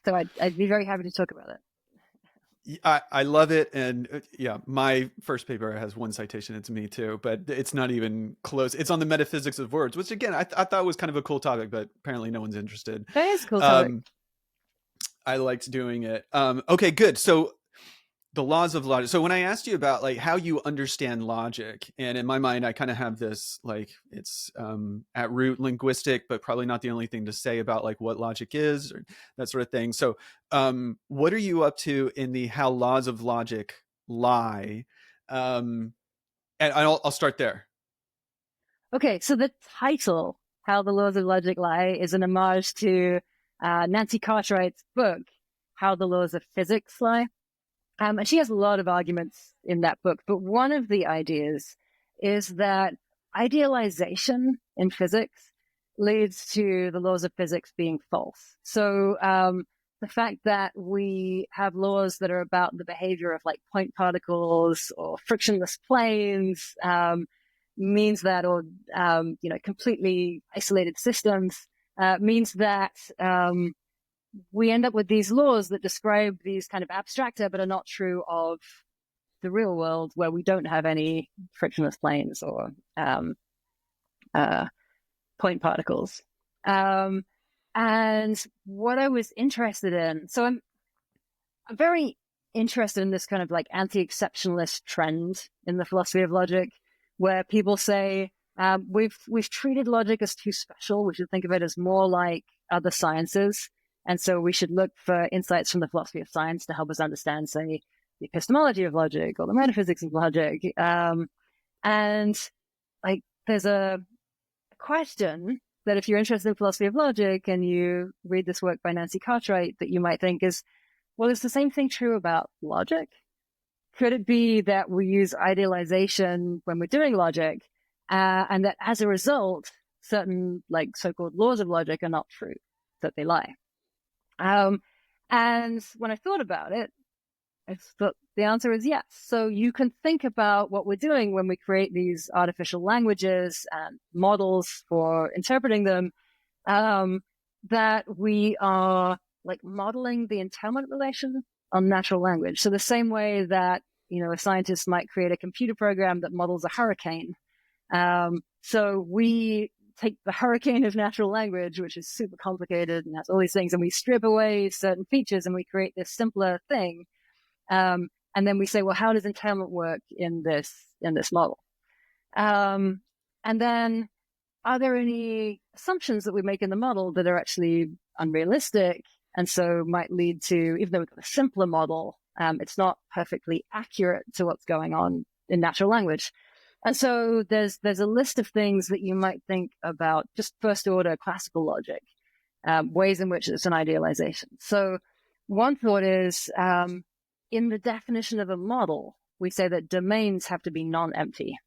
So I'd be very happy to talk about it. I love it. And my first paper has one citation. It's me too, but it's not even close. It's on the metaphysics of words, which again, I thought was kind of a cool topic, but apparently no one's interested. That is a cool topic. I liked doing it. Okay, good. So the laws of logic. So when I asked you about like how you understand logic, and in my mind, I kind of have this like it's at root linguistic, but probably not the only thing to say about like what logic is or that sort of thing. So what are you up to in the how laws of logic lie? And I'll start there. Okay, so the title "How the Laws of Logic Lie" is an homage to Nancy Cartwright's book "How the Laws of Physics Lie." And she has a lot of arguments in that book, but one of the ideas is that idealization in physics leads to the laws of physics being false. So the fact that we have laws that are about the behavior of like point particles or frictionless planes means that, or completely isolated systems means that we end up with these laws that describe these kind of abstracta, but are not true of the real world where we don't have any frictionless planes or point particles. And what I was interested in, so I'm very interested in this kind of like anti-exceptionalist trend in the philosophy of logic, where people say we've treated logic as too special. We should think of it as more like other sciences. And so we should look for insights from the philosophy of science to help us understand, say, the epistemology of logic or the metaphysics of logic. And like, there's a question that if you're interested in philosophy of logic and you read this work by Nancy Cartwright, that you might think is, well, is the same thing true about logic? Could it be that we use idealization when we're doing logic, and that as a result, certain like so-called laws of logic are not true, that they lie? And when I thought about it, I thought the answer is yes. So you can think about what we're doing when we create these artificial languages and models for interpreting them that we are like modeling the entailment relation on natural language. So the same way that, a scientist might create a computer program that models a hurricane. So we take the hurricane of natural language, which is super complicated and has all these things, and we strip away certain features and we create this simpler thing. And then we say, well, how does entailment work in this model? And then are there any assumptions that we make in the model that are actually unrealistic and so might lead to, even though we've got a simpler model, it's not perfectly accurate to what's going on in natural language. And so there's a list of things that you might think about, just first order classical logic, ways in which it's an idealization. So one thought is, in the definition of a model, we say that domains have to be non-empty.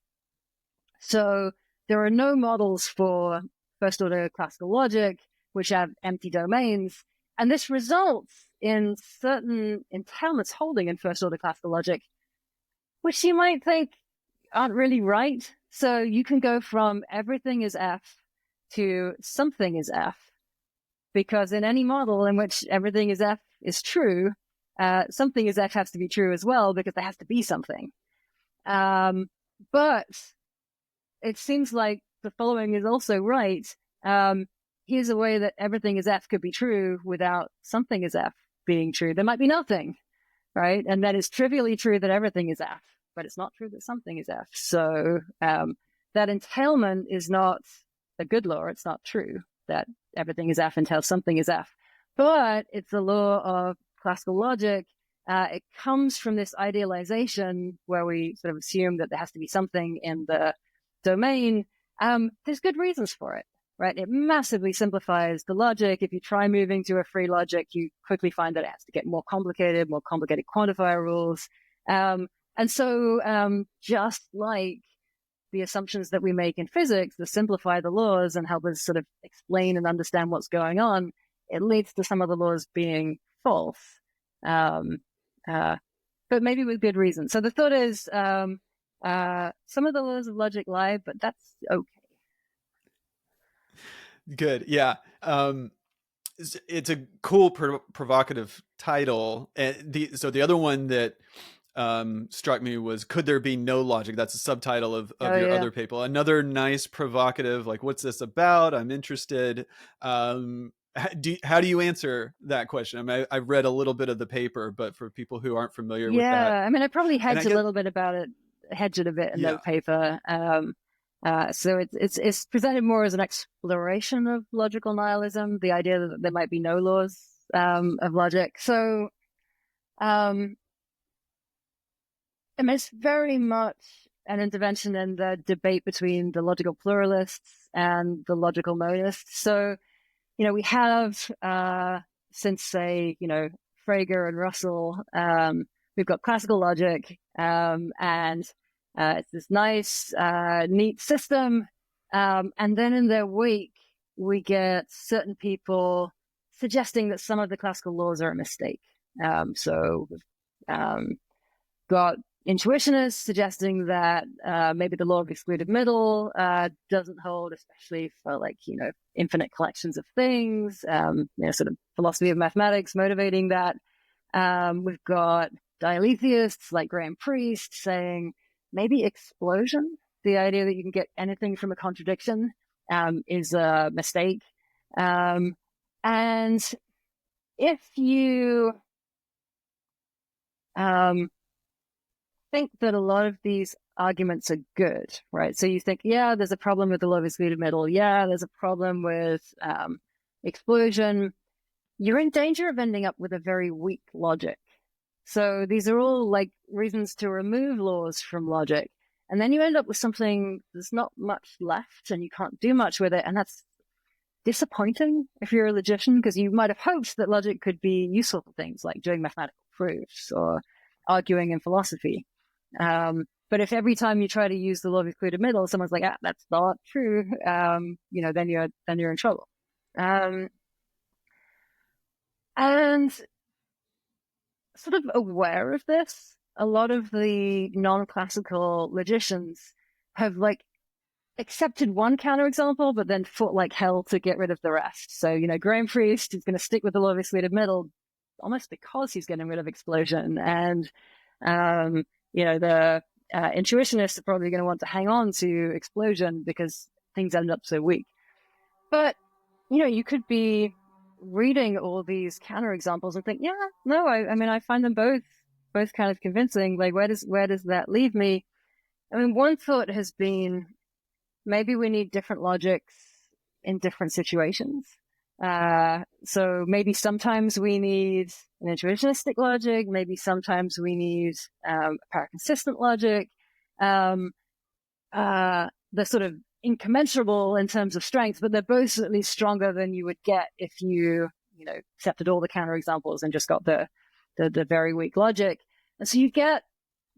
So there are no models for first order classical logic which have empty domains. And this results in certain entailments holding in first order classical logic, which you might think aren't really right. So you can go from everything is F to something is F, because in any model in which everything is F is true, something is F has to be true as well, because there has to be something. But it seems like the following is also right. Here's a way that everything is F could be true without something is F being true. There might be nothing, right? And that is trivially true that everything is F, but it's not true that something is F. So that entailment is not a good law. It's not true that everything is F until something is F. But it's a law of classical logic. It comes from this idealization where we sort of assume that there has to be something in the domain. There's good reasons for it, right? It massively simplifies the logic. If you try moving to a free logic, you quickly find that it has to get more complicated quantifier rules. And so just like the assumptions that we make in physics that simplify the laws and help us sort of explain and understand what's going on, it leads to some of the laws being false. But maybe with good reason. So the thought is, some of the laws of logic lie, but that's okay. Good. Yeah. It's a cool, provocative title. And so the other one that struck me was, could there be no logic? That's a subtitle of your other paper. Another nice, provocative, like, what's this about? I'm interested. How do you answer that question? I mean, I've read a little bit of the paper, but for people who aren't familiar with that. Yeah, I mean, I probably hedge a little bit about it, hedge it a bit in the paper. So it's presented more as an exploration of logical nihilism, the idea that there might be no laws of logic. So, I mean, it's very much an intervention in the debate between the logical pluralists and the logical monists. So, we have, since, say, Frege and Russell, we've got classical logic, and it's this nice, neat system. And then in their wake, we get certain people suggesting that some of the classical laws are a mistake. So we've got intuitionists suggesting that maybe the law of excluded middle doesn't hold, especially for infinite collections of things, sort of philosophy of mathematics motivating that. We've got dialetheists like Graham Priest saying maybe explosion, the idea that you can get anything from a contradiction, is a mistake. And if you think that a lot of these arguments are good, right? So you think, yeah, there's a problem with the law of excluded middle. Yeah, there's a problem with explosion. You're in danger of ending up with a very weak logic. So these are all like reasons to remove laws from logic. And then you end up with something there's not much left and you can't do much with it. And that's disappointing if you're a logician, because you might have hoped that logic could be useful for things like doing mathematical proofs or arguing in philosophy. But if every time you try to use the law of excluded middle, someone's like, that's not true, then you're in trouble. And sort of aware of this, a lot of the non-classical logicians have accepted one counterexample, but then fought like hell to get rid of the rest. So, Graham Priest is going to stick with the law of excluded middle almost because he's getting rid of exclusion. And, the intuitionists are probably going to want to hang on to exclusion because things end up so weak. But, you could be reading all these counterexamples and think, yeah, no, I find them both kind of convincing. Like, where does that leave me? I mean, one thought has been maybe we need different logics in different situations. So maybe sometimes we need an intuitionistic logic. Maybe sometimes we need paraconsistent logic. They're sort of incommensurable in terms of strength, but they're both at least stronger than you would get if you accepted all the counterexamples and just got the very weak logic. And so you get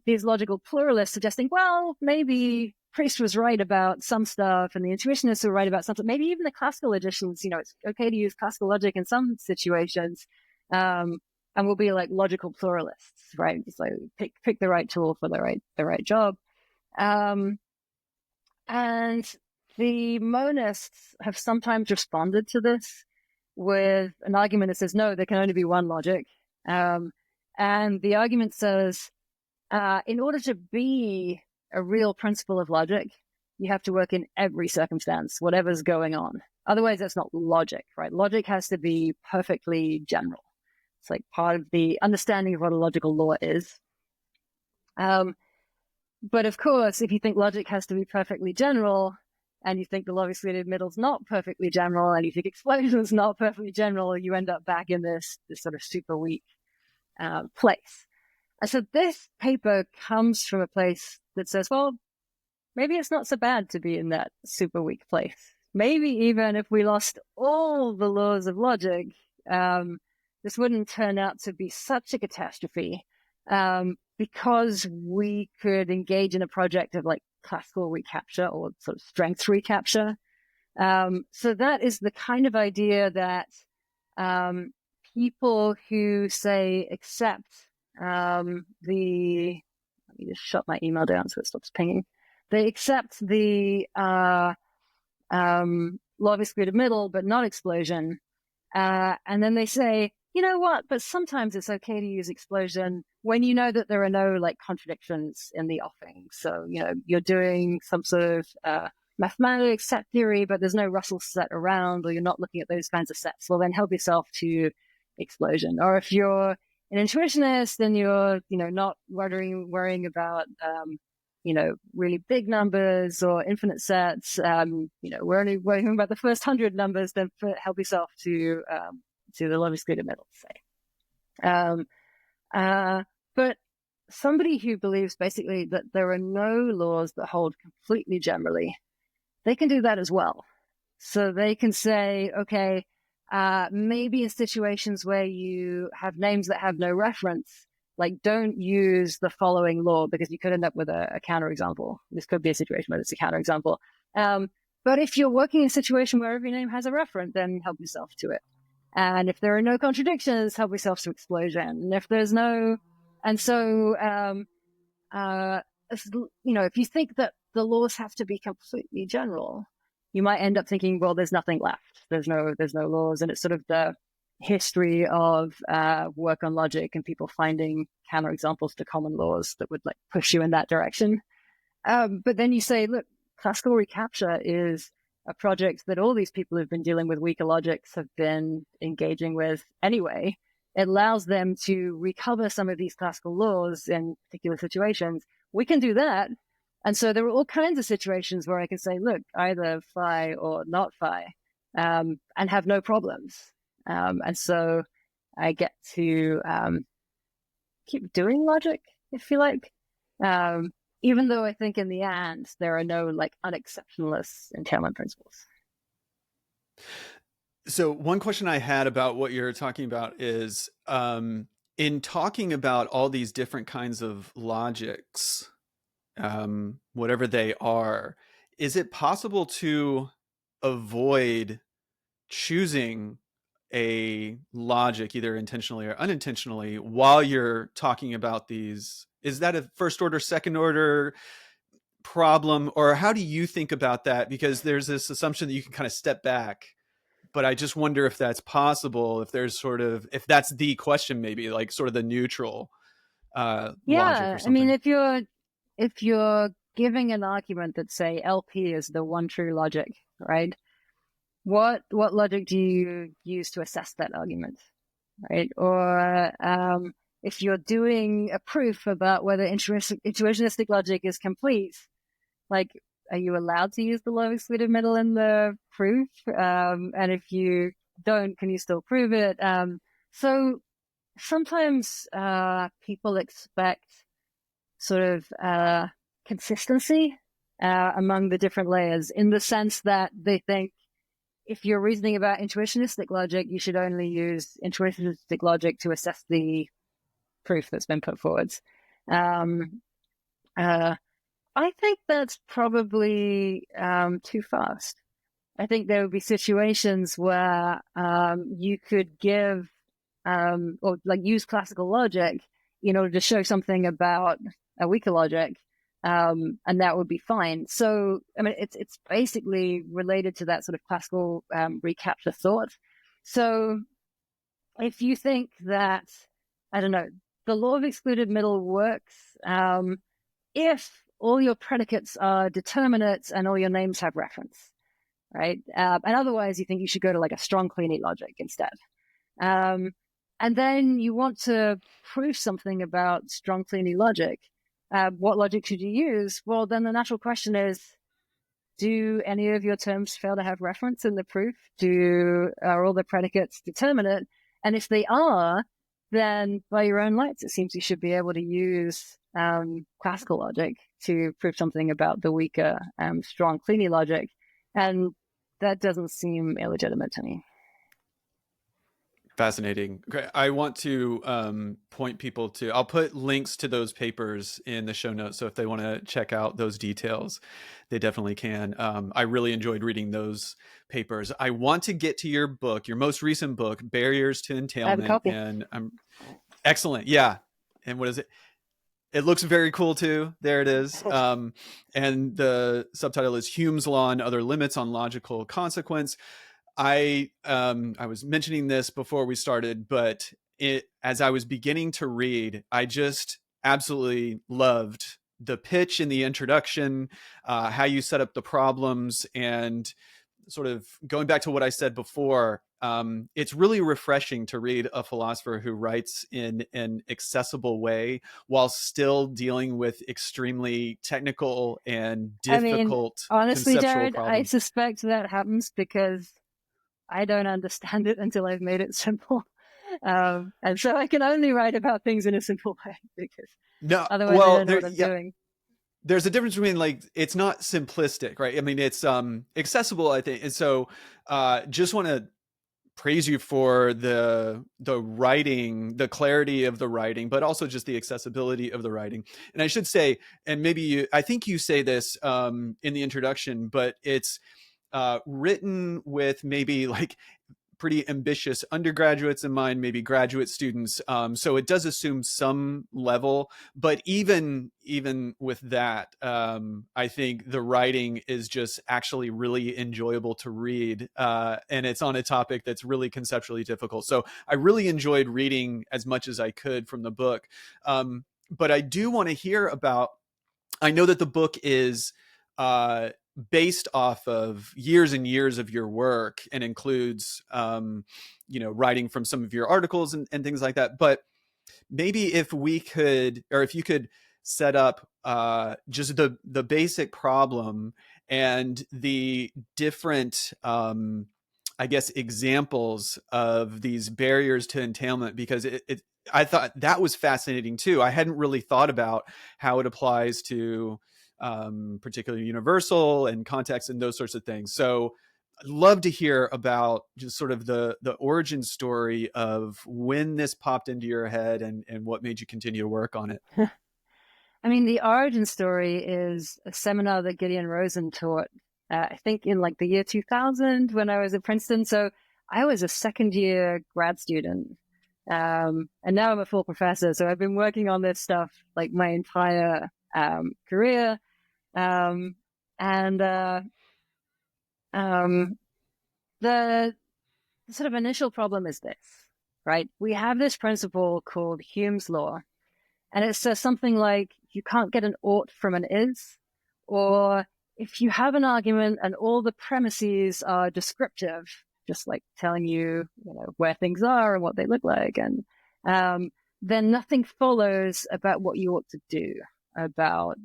these logical pluralists suggesting, well, maybe Priest was right about some stuff and the intuitionists were right about something. Maybe even the classical editions, it's okay to use classical logic in some situations. And we'll be like logical pluralists, right? It's like pick the right tool for the right job. And the monists have sometimes responded to this with an argument that says, no, there can only be one logic. And the argument says, in order to be a real principle of logic, you have to work in every circumstance, whatever's going on. Otherwise, that's not logic, right? Logic has to be perfectly general. It's like part of the understanding of what a logical law is. But of course, if you think logic has to be perfectly general, and you think the law of excluded middle is not perfectly general, and you think explosion is not perfectly general, you end up back in this sort of super weak place. And so this paper comes from a place that says, well, maybe it's not so bad to be in that super weak place. Maybe even if we lost all the laws of logic, this wouldn't turn out to be such a catastrophe, because we could engage in a project of like classical recapture or sort of strength recapture. So that is the kind of idea that people who say accept let me just shut my email down so it stops pinging. They accept the law of excluded middle, but not exclusion. And then they say, you know what, but sometimes it's okay to use exclusion when you know that there are no like contradictions in the offing. So, you're doing some sort of mathematics set theory, but there's no Russell set around, or you're not looking at those kinds of sets. Well, then help yourself to exclusion. Or if you're an intuitionist, then you're, not worrying about, really big numbers or infinite sets. We're only worrying about the first 100 numbers, then help yourself to the law of excluded middle, say. But somebody who believes basically that there are no laws that hold completely generally, they can do that as well. So they can say, okay, maybe in situations where you have names that have no reference, like don't use the following law because you could end up with a counterexample. This could be a situation where it's a counterexample. But if you're working in a situation where every name has a referent, then help yourself to it. And if there are no contradictions, help yourself to exclusion. And if there's no, and so, if you think that the laws have to be completely general, you might end up thinking, well, there's nothing left. There's no laws. And it's sort of the history of work on logic and people finding counterexamples to common laws that would like push you in that direction. But then you say, look, classical recapture is a project that all these people who've been dealing with weaker logics have been engaging with anyway. It allows them to recover some of these classical laws in particular situations. We can do that. And so there are all kinds of situations where I can say, look, either phi or not phi, and have no problems. And so I get to keep doing logic, if you like. Even though I think in the end, there are no like unexceptionalist entailment principles. So one question I had about what you're talking about is, in talking about all these different kinds of logics, whatever they are, is it possible to avoid choosing a logic, either intentionally or unintentionally, while you're talking about these? Is that a first order, second order problem, or how do you think about that? Because there's this assumption that you can kind of step back, but I just wonder if that's possible, if there's sort of, if that's the question, maybe like sort of the neutral logic or Yeah, I mean, something. if you're giving an argument that say LP is the one true logic, right? What logic do you use to assess that argument, right? Or if you're doing a proof about whether intuitionistic logic is complete, like, are you allowed to use the law of excluded middle in the proof? And if you don't, can you still prove it? So sometimes people expect sort of consistency among the different layers, in the sense that they think if you're reasoning about intuitionistic logic, you should only use intuitionistic logic to assess the proof that's been put forward. Um, I think that's probably too fast. I think there would be situations where you could give or like use classical logic in order to show something about a weaker logic, and that would be fine. So, I mean, it's basically related to that sort of classical recapture thought. So, if you think that, I don't know, the law of excluded middle works if all your predicates are determinates and all your names have reference, right? And otherwise, you think you should go to like a strong, clean logic instead. And then you want to prove something about strong, clean logic. What logic should you use? Well, then the natural question is, do any of your terms fail to have reference in the proof? Are all the predicates determinate? And if they are, then by your own lights, it seems you should be able to use classical logic to prove something about the weaker, strong, clean logic. And that doesn't seem illegitimate to me. Fascinating. Okay, I want to point people to, I'll put links to those papers in the show notes. So if they want to check out those details, they definitely can. I really enjoyed reading those papers. I want to get to your book, your most recent book, Barriers to I have a Entailment. copy. And I'm excellent. Yeah. And what is it? It looks very cool too. There it is. And the subtitle is Hume's Law and Other Limits on Logical Consequence. I was mentioning this before we started, but as I was beginning to read, I just absolutely loved the pitch in the introduction, how you set up the problems, and sort of going back to what I said before. It's really refreshing to read a philosopher who writes in an accessible way while still dealing with extremely technical and I mean, difficult honestly, conceptual Jared, I problems. suspect that happens because I don't understand it until I've made it simple. And so I can only write about things in a simple way because No, otherwise I well, don't know what I'm doing. there's a difference between, like, it's not simplistic, right? I mean, it's accessible, I think. And so just want to praise you for the writing, the clarity of the writing, but also just the accessibility of the writing. And I should say, and maybe I think you say this in the introduction, but it's written with maybe like pretty ambitious undergraduates in mind, maybe graduate students. So it does assume some level, but even with that, I think the writing is just actually really enjoyable to read, and it's on a topic that's really conceptually difficult. So I really enjoyed reading as much as I could from the book. But I do want to hear about. I know that the book is uh, based off of years and years of your work and includes, writing from some of your articles and things like that. But maybe if we could, or if you could set up just the basic problem and the different, I guess, examples of these barriers to entailment, because I thought that was fascinating too. I hadn't really thought about how it applies to particularly universal and context and those sorts of things. So I'd love to hear about just sort of the origin story of when this popped into your head and what made you continue to work on it. I mean, the origin story is a seminar that Gillian Russell taught, I think in like the year 2000 when I was at Princeton. So I was a second year grad student. And now I'm a full professor. So I've been working on this stuff like my entire career. Um, and the sort of initial problem is this, right? We have this principle called Hume's law, and it says something like you can't get an ought from an is, or if you have an argument and all the premises are descriptive, just like telling you, where things are and what they look like, and then nothing follows about what you ought to do, about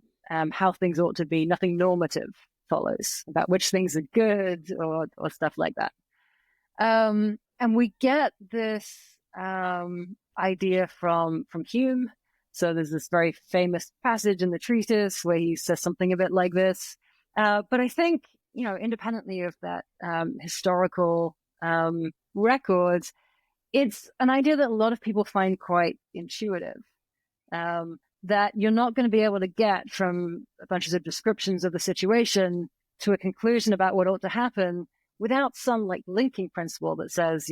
how things ought to be. Nothing normative follows about which things are good or stuff like that. And we get this idea from Hume. So there's this very famous passage in the treatise where he says something a bit like this. But I think, independently of that historical record, it's an idea that a lot of people find quite intuitive. That you're not going to be able to get from a bunch of descriptions of the situation to a conclusion about what ought to happen without some like linking principle that says,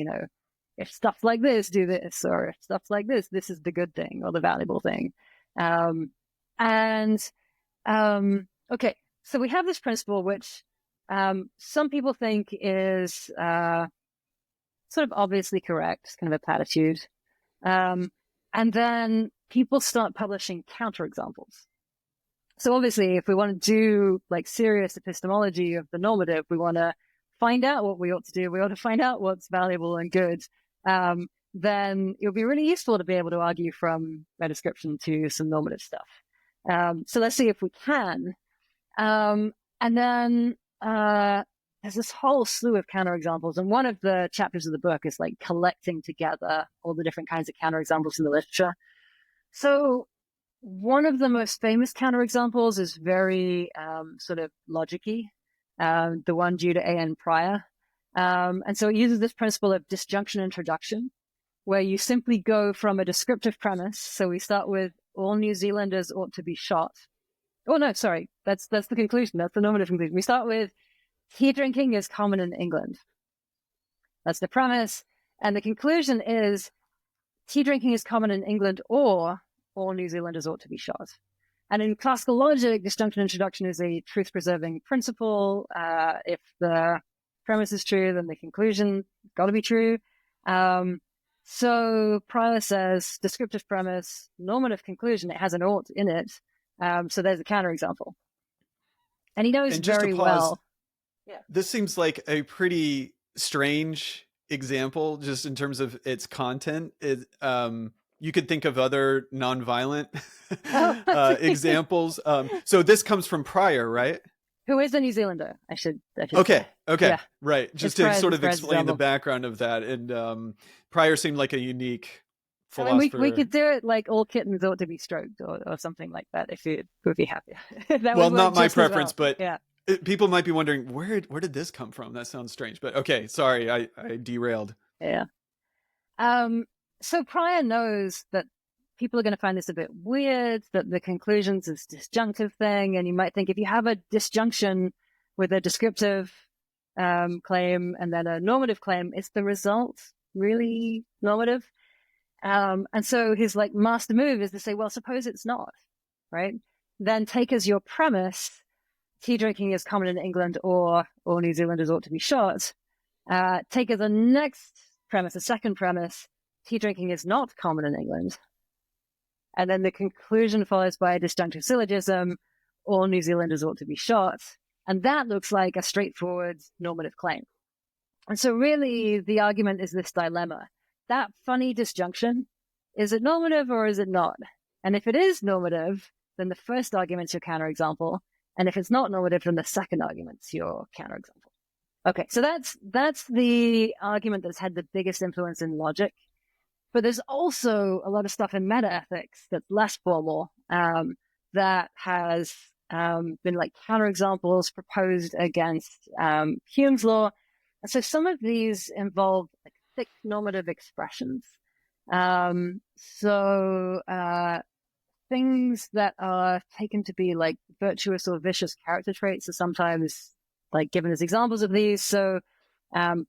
if stuff like this, do this, or if stuff like this is the good thing or the valuable thing. Okay, so we have this principle which some people think is sort of obviously correct, it's kind of a platitude. And then people start publishing counterexamples. So obviously, if we want to do like serious epistemology of the normative, we want to find out what we ought to do. We ought to find out what's valuable and good. Then it would be really useful to be able to argue from a description to some normative stuff. So let's see if we can. And then there's this whole slew of counterexamples. And one of the chapters of the book is like collecting together all the different kinds of counterexamples in the literature. So one of the most famous counterexamples is very sort of logic-y, the one due to A.N. Pryor. And so it uses this principle of disjunction introduction, where you simply go from a descriptive premise. So we start with all New Zealanders ought to be shot. Oh, no, sorry. That's the conclusion. That's the normative conclusion. We start with tea drinking is common in England. That's the premise. And the conclusion is tea drinking is common in England, or all New Zealanders ought to be shot. And in classical logic, disjunction introduction is a truth-preserving principle. If the premise is true, then the conclusion got to be true. So Pryor says, descriptive premise, normative conclusion, it has an ought in it. So there's a counterexample. And he knows very well. Yeah. This seems like a pretty strange example, just in terms of its content. You could think of other nonviolent examples. So this comes from Pryor, right? Who is a New Zealander? I should Okay. say. Okay. Yeah. Right. Just to sort of explain the background of that. And Pryor seemed like a unique philosopher. We could do it like all kittens ought to be stroked or something like that if you would be happy. Well, not my preference, well. but yeah. People might be wondering, where did this come from? That sounds strange, but okay. Sorry, I derailed. Yeah. So Pryor knows that people are going to find this a bit weird, that the conclusions is disjunctive thing. And you might think if you have a disjunction with a descriptive claim and then a normative claim, is the result really normative? And so his like master move is to say, well, suppose it's not, right? Then take as your premise, tea drinking is common in England, or all New Zealanders ought to be shot. Take as a next premise, a second premise, tea drinking is not common in England. And then the conclusion follows by a disjunctive syllogism, all New Zealanders ought to be shot. And that looks like a straightforward normative claim. And so really the argument is this dilemma. That funny disjunction, is it normative or is it not? And if it is normative, then the first argument's your counterexample. And if it's not normative, then the second argument's your counterexample. Okay, so that's the argument that's had the biggest influence in logic. But there's also a lot of stuff in metaethics that's less formal, that has been like counterexamples proposed against Hume's law. And so some of these involve like thick normative expressions. Things that are taken to be like virtuous or vicious character traits are sometimes like given as examples of these. So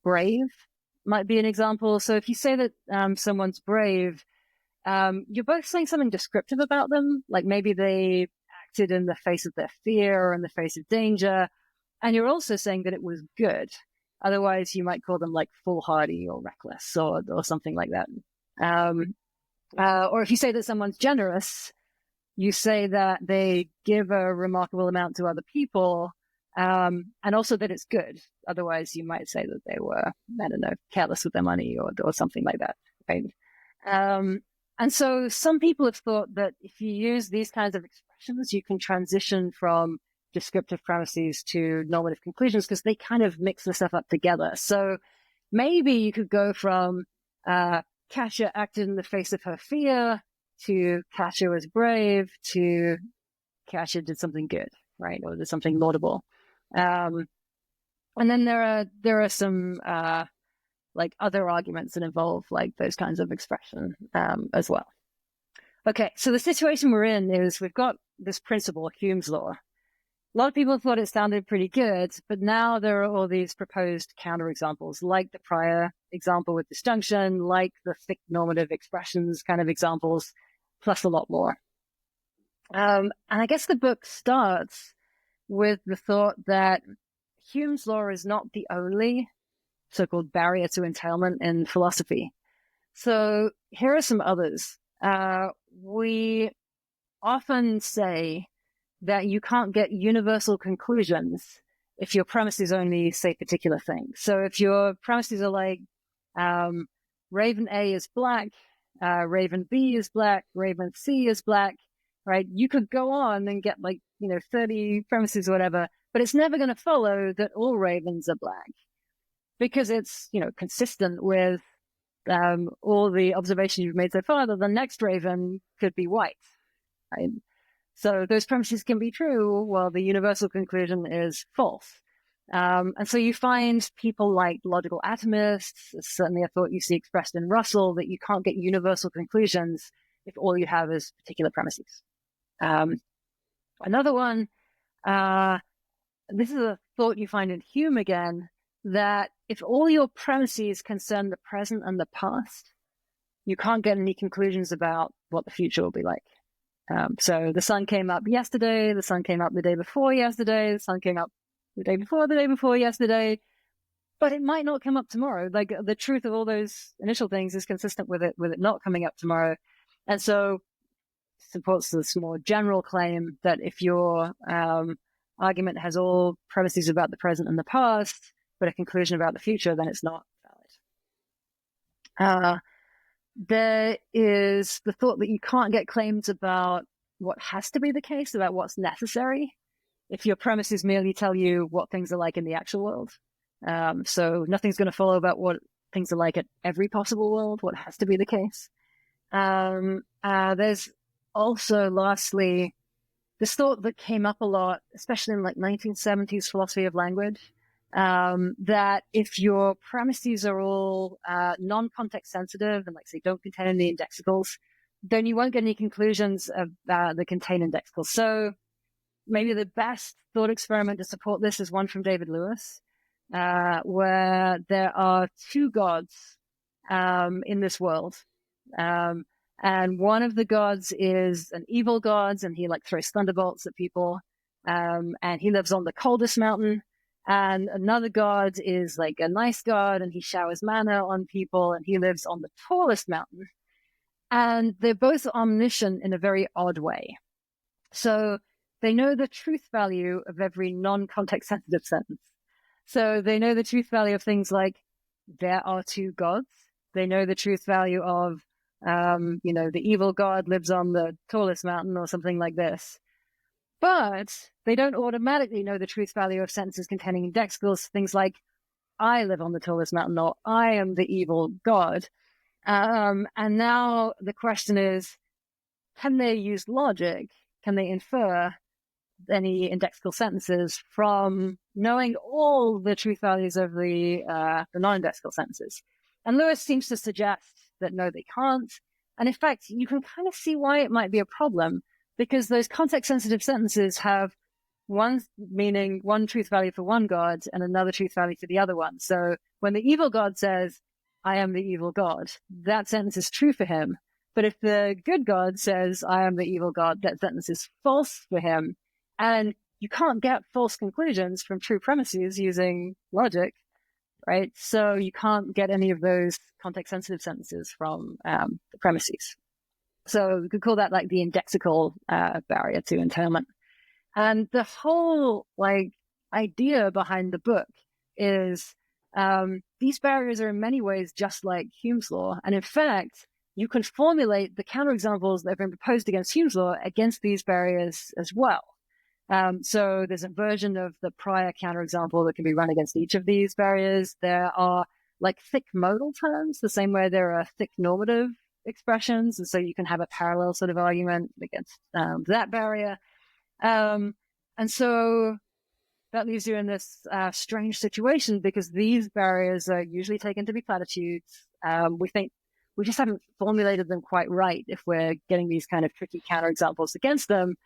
brave might be an example. So if you say that someone's brave, you're both saying something descriptive about them, like maybe they acted in the face of their fear or in the face of danger. And you're also saying that it was good. Otherwise, you might call them like foolhardy or reckless or something like that. Or if you say that someone's generous, you say that they give a remarkable amount to other people, and also that it's good. Otherwise, you might say that they were, I don't know, careless with their money or something like that. Right? And so some people have thought that if you use these kinds of expressions, you can transition from descriptive premises to normative conclusions because they kind of mix the stuff up together. So maybe you could go from Kasia acted in the face of her fear to Kasia was brave to Kasia did something good, right? Or did something laudable. And then there are some like other arguments that involve like those kinds of expression as well. Okay, so the situation we're in is we've got this principle, Hume's law. A lot of people thought it sounded pretty good, but now there are all these proposed counterexamples, like the prior example with disjunction, like the thick normative expressions kind of examples, plus a lot more. And I guess the book starts with the thought that Hume's law is not the only so-called barrier to entailment in philosophy. So here are some others. We often say that you can't get universal conclusions if your premises only say particular things. So if your premises are like, Raven A is black, Raven B is black, Raven C is black, right? You could go on and get 30 premises or whatever, but it's never going to follow that all ravens are black because it's, consistent with all the observations you've made so far that the next raven could be white, right? So those premises can be true while the universal conclusion is false. And so you find people like logical atomists, certainly a thought you see expressed in Russell, that you can't get universal conclusions if all you have is particular premises. Another one, this is a thought you find in Hume again, that if all your premises concern the present and the past, you can't get any conclusions about what the future will be like. So the sun came up yesterday, the sun came up the day before yesterday, the sun came up the day before yesterday, but it might not come up tomorrow. Like the truth of all those initial things is consistent with it not coming up tomorrow. And so it supports this more general claim that if your argument has all premises about the present and the past, but a conclusion about the future, then it's not valid. There is the thought that you can't get claims about what has to be the case, about what's necessary, if your premises merely tell you what things are like in the actual world. So nothing's going to follow about what things are like at every possible world, what has to be the case. There's also, lastly, this thought that came up a lot, especially in 1970s philosophy of language, that if your premises are all non-context sensitive and say don't contain any indexicals, then you won't get any conclusions that contain indexicals. So maybe the best thought experiment to support this is one from David Lewis, where there are two gods in this world. And one of the gods is an evil god, and he throws thunderbolts at people. And he lives on the coldest mountain. And another god is a nice god, and he showers manna on people, and he lives on the tallest mountain. And they're both omniscient in a very odd way. So they know the truth value of every non-context sensitive sentence. So they know the truth value of things like there are two gods. They know the truth value of, the evil god lives on the tallest mountain or something like this. But they don't automatically know the truth value of sentences containing indexicals, things like, I live on the tallest mountain, or I am the evil god. And now the question is, can they use logic? Can they infer any indexical sentences from knowing all the truth values of the non-indexical sentences? And Lewis seems to suggest that no, they can't. And in fact, you can kind of see why it might be a problem, because those context-sensitive sentences have one meaning, one truth value for one god, and another truth value for the other one. So when the evil god says, I am the evil god, that sentence is true for him. But if the good God says, I am the evil God, that sentence is false for him. And you can't get false conclusions from true premises using logic, right? So you can't get any of those context-sensitive sentences from the premises. So we could call that like the indexical barrier to entailment. And the whole like idea behind the book is these barriers are in many ways just like Hume's law. And in fact, you can formulate the counterexamples that have been proposed against Hume's law against these barriers as well. So there's a version of the prior counterexample that can be run against each of these barriers. There are like thick modal terms, the same way there are thick normative expressions. And so you can have a parallel sort of argument against that barrier. And so that leaves you in this strange situation because these barriers are usually taken to be platitudes. We think we just haven't formulated them quite right if we're getting these kind of tricky counterexamples against them.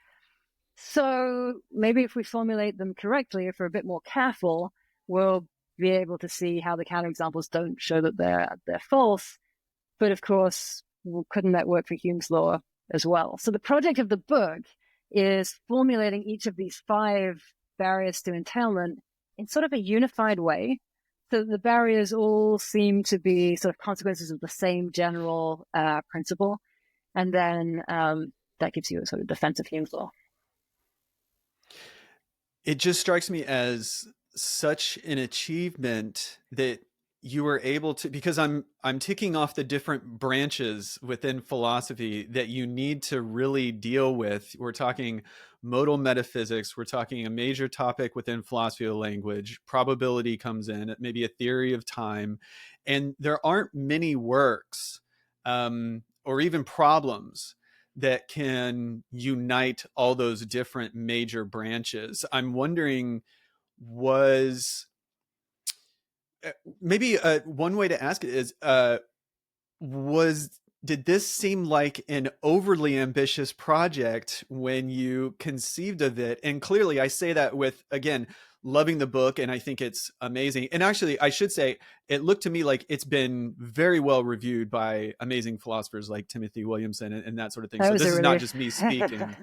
So maybe if we formulate them correctly, if we're a bit more careful, we'll be able to see how the counterexamples don't show that they're false. But of course, couldn't that work for Hume's law as well? So the project of the book is formulating each of these 5 barriers to entailment in sort of a unified way. So the barriers all seem to be sort of consequences of the same general principle. And then that gives you a sort of defense of Hume's law. It just strikes me as such an achievement that you were able to, because I'm ticking off the different branches within philosophy that you need to really deal with. We're talking modal metaphysics, we're talking a major topic within philosophy of language, probability comes in, maybe a theory of time, and there aren't many works or even problems that can unite all those different major branches. I'm wondering, was maybe one way to ask it is, did this seem like an overly ambitious project when you conceived of it? And clearly I say that with, again, loving the book, and I think it's amazing. And actually, I should say, it looked to me like it's been very well reviewed by amazing philosophers like Timothy Williamson and that sort of thing. That So was this a is relief. not just me speaking.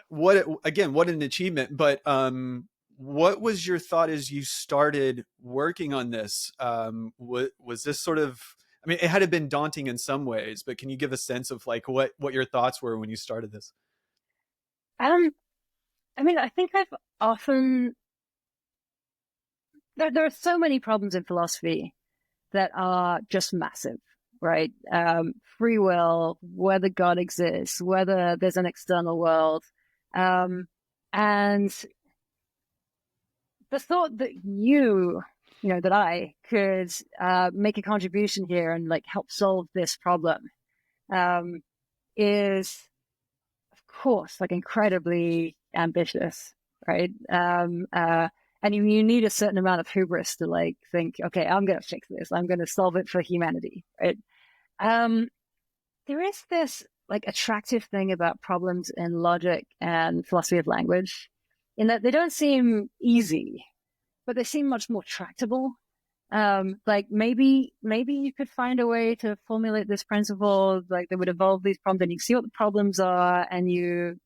What an achievement. But what was your thought as you started working on this? Was this sort of, I mean, it had been daunting in some ways, but can you give a sense of like what your thoughts were when you started this? I mean, I think I've often, there are so many problems in philosophy that are just massive, right? Free will, whether God exists, whether there's an external world. And the thought that that I could make a contribution here and like help solve this problem is, of course, like incredibly ambitious, right? And you need a certain amount of hubris to like think, okay, I'm going to fix this. I'm going to solve it for humanity, right? There is this like attractive thing about problems in logic and philosophy of language in that they don't seem easy, but they seem much more tractable. Like maybe you could find a way to formulate this principle, like that would evolve these problems, and you see what the problems are, and you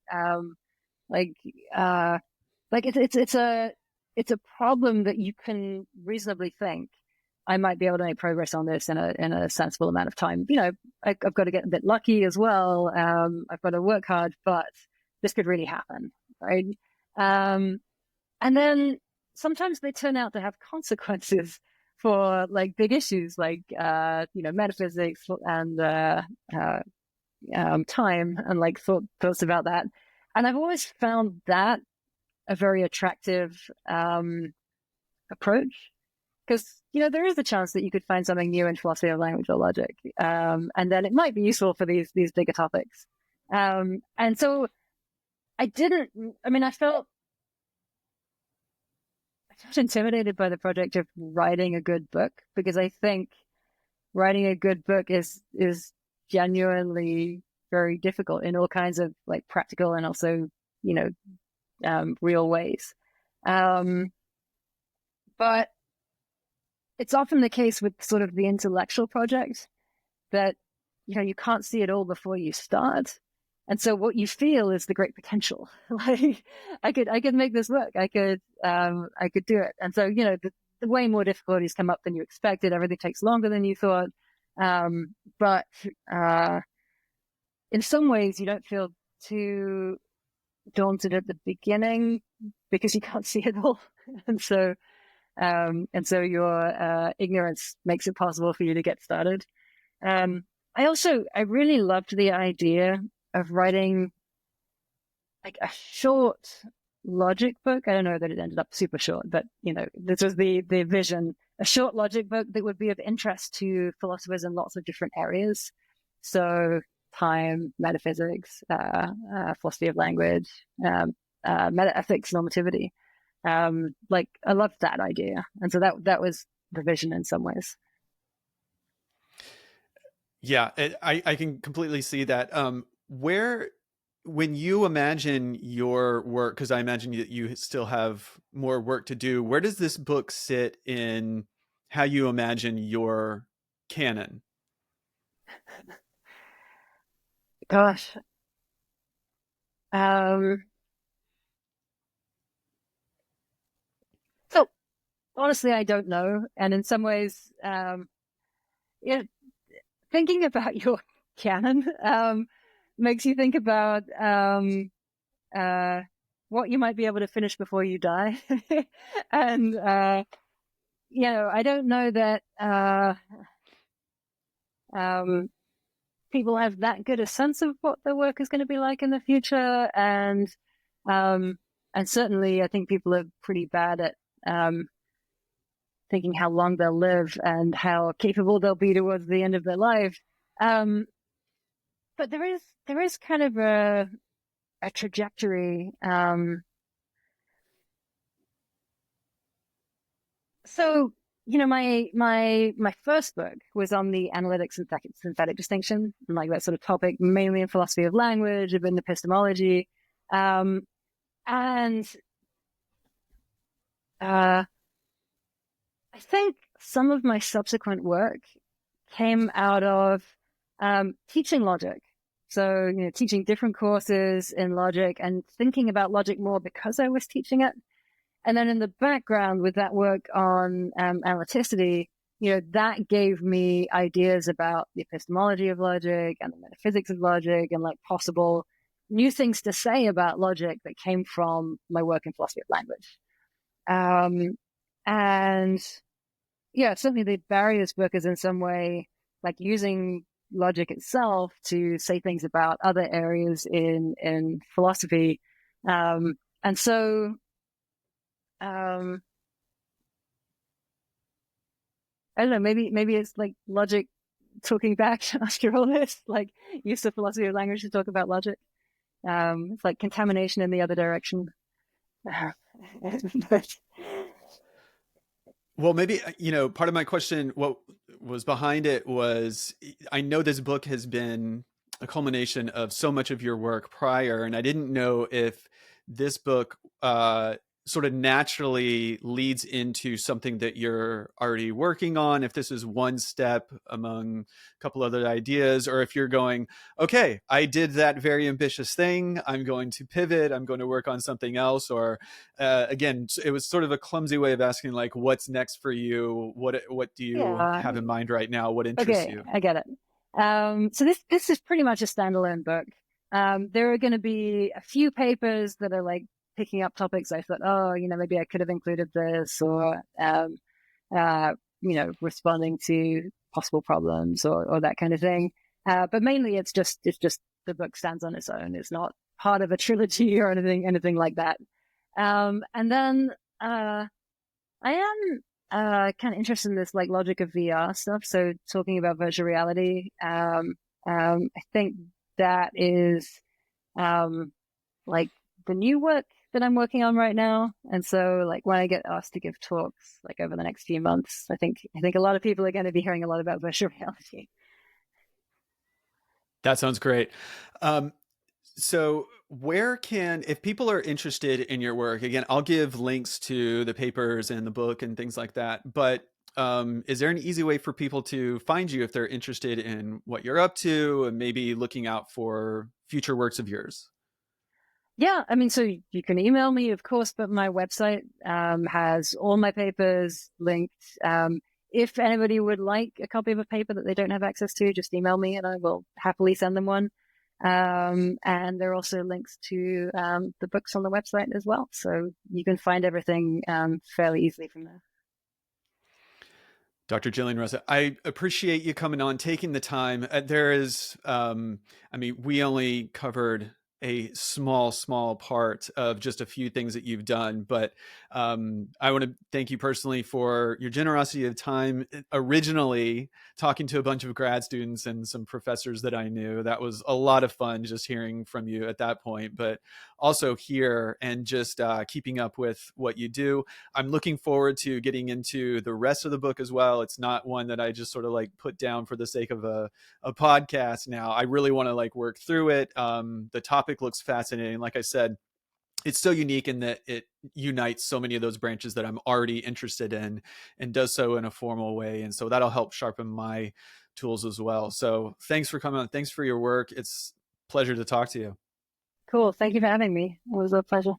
it's a problem that you can reasonably think, I might be able to make progress on this in a sensible amount of time. I've got to get a bit lucky as well. I've got to work hard, but this could really happen, right? And then sometimes they turn out to have consequences for like big issues, like metaphysics and time, and like thoughts about that. And I've always found that a very attractive approach, because there is a chance that you could find something new in philosophy of language or logic, and then it might be useful for these bigger topics. And so I felt intimidated by the project of writing a good book, because I think writing a good book is genuinely very difficult in all kinds of like practical and also real ways. But it's often the case with sort of the intellectual project that you can't see it all before you start. And so what you feel is the great potential. Like I could make this work. I could do it. And so, the way more difficulties come up than you expected. Everything takes longer than you thought. But in some ways you don't feel too daunted at the beginning because you can't see it all. And so your ignorance makes it possible for you to get started. I really loved the idea of writing like a short logic book. I don't know that it ended up super short, but this was the vision, a short logic book that would be of interest to philosophers in lots of different areas. So time, metaphysics, philosophy of language, metaethics, normativity. Like I loved that idea. And so that was the vision in some ways. Yeah, I can completely see that. When you imagine your work, because I imagine you still have more work to do, where does this book sit in how you imagine your canon? Gosh. So honestly, I don't know. And in some ways, thinking about your canon makes you think about what you might be able to finish before you die. And, I don't know that people have that good a sense of what their work is going to be like in the future. And certainly I think people are pretty bad at thinking how long they'll live and how capable they'll be towards the end of their life. But there is kind of a trajectory. So, my first book was on the analytic synthetic distinction, and like that sort of topic, mainly in philosophy of language, a bit in epistemology. And I think some of my subsequent work came out of teaching logic. So, teaching different courses in logic and thinking about logic more because I was teaching it. And then in the background with that work on analyticity, that gave me ideas about the epistemology of logic and the metaphysics of logic and like possible new things to say about logic that came from my work in philosophy of language. And yeah, certainly the barriers book is in some way like using logic itself to say things about other areas in philosophy. And so I don't know, maybe it's like logic talking back after all this, like use of philosophy of language to talk about logic. It's like contamination in the other direction. But Well, maybe, part of my question, what was behind it was, I know this book has been a culmination of so much of your work prior, and I didn't know if this book sort of naturally leads into something that you're already working on, if this is one step among a couple other ideas, or if you're going, okay, I did that very ambitious thing, I'm going to pivot, I'm going to work on something else. Or again, it was sort of a clumsy way of asking, like, what's next for you? What do you yeah, have in mind right now? What interests okay, you? I get it. So this is pretty much a standalone book. There are going to be a few papers that are like picking up topics I thought, maybe I could have included this, or responding to possible problems or that kind of thing. But mainly it's just the book stands on its own. It's not part of a trilogy or anything like that. And then I am kind of interested in this like logic of VR stuff. So talking about virtual reality, I think that is like the new work that I'm working on right now. And so like when I get asked to give talks like over the next few months, I think a lot of people are going to be hearing a lot about virtual reality. That sounds great. So if people are interested in your work, again, I'll give links to the papers and the book and things like that, but is there an easy way for people to find you if they're interested in what you're up to and maybe looking out for future works of yours? Yeah, I mean, so you can email me, of course, but my website has all my papers linked. If anybody would like a copy of a paper that they don't have access to, just email me and I will happily send them one. And there are also links to the books on the website as well. So you can find everything fairly easily from there. Dr. Gillian Russell, I appreciate you coming on, taking the time. There is, I mean, we only covered a small part of just a few things that you've done, but I want to thank you personally for your generosity of time. Originally, talking to a bunch of grad students and some professors that I knew, that was a lot of fun just hearing from you at that point, but also here and just keeping up with what you do. I'm looking forward to getting into the rest of the book as well. It's not one that I just sort of like put down for the sake of a podcast now. I really want to like work through it. The topic looks fascinating. Like I said, it's so unique in that it unites so many of those branches that I'm already interested in and does so in a formal way. And so that'll help sharpen my tools as well. So thanks for coming on. Thanks for your work. It's a pleasure to talk to you. Cool. Thank you for having me. It was a pleasure.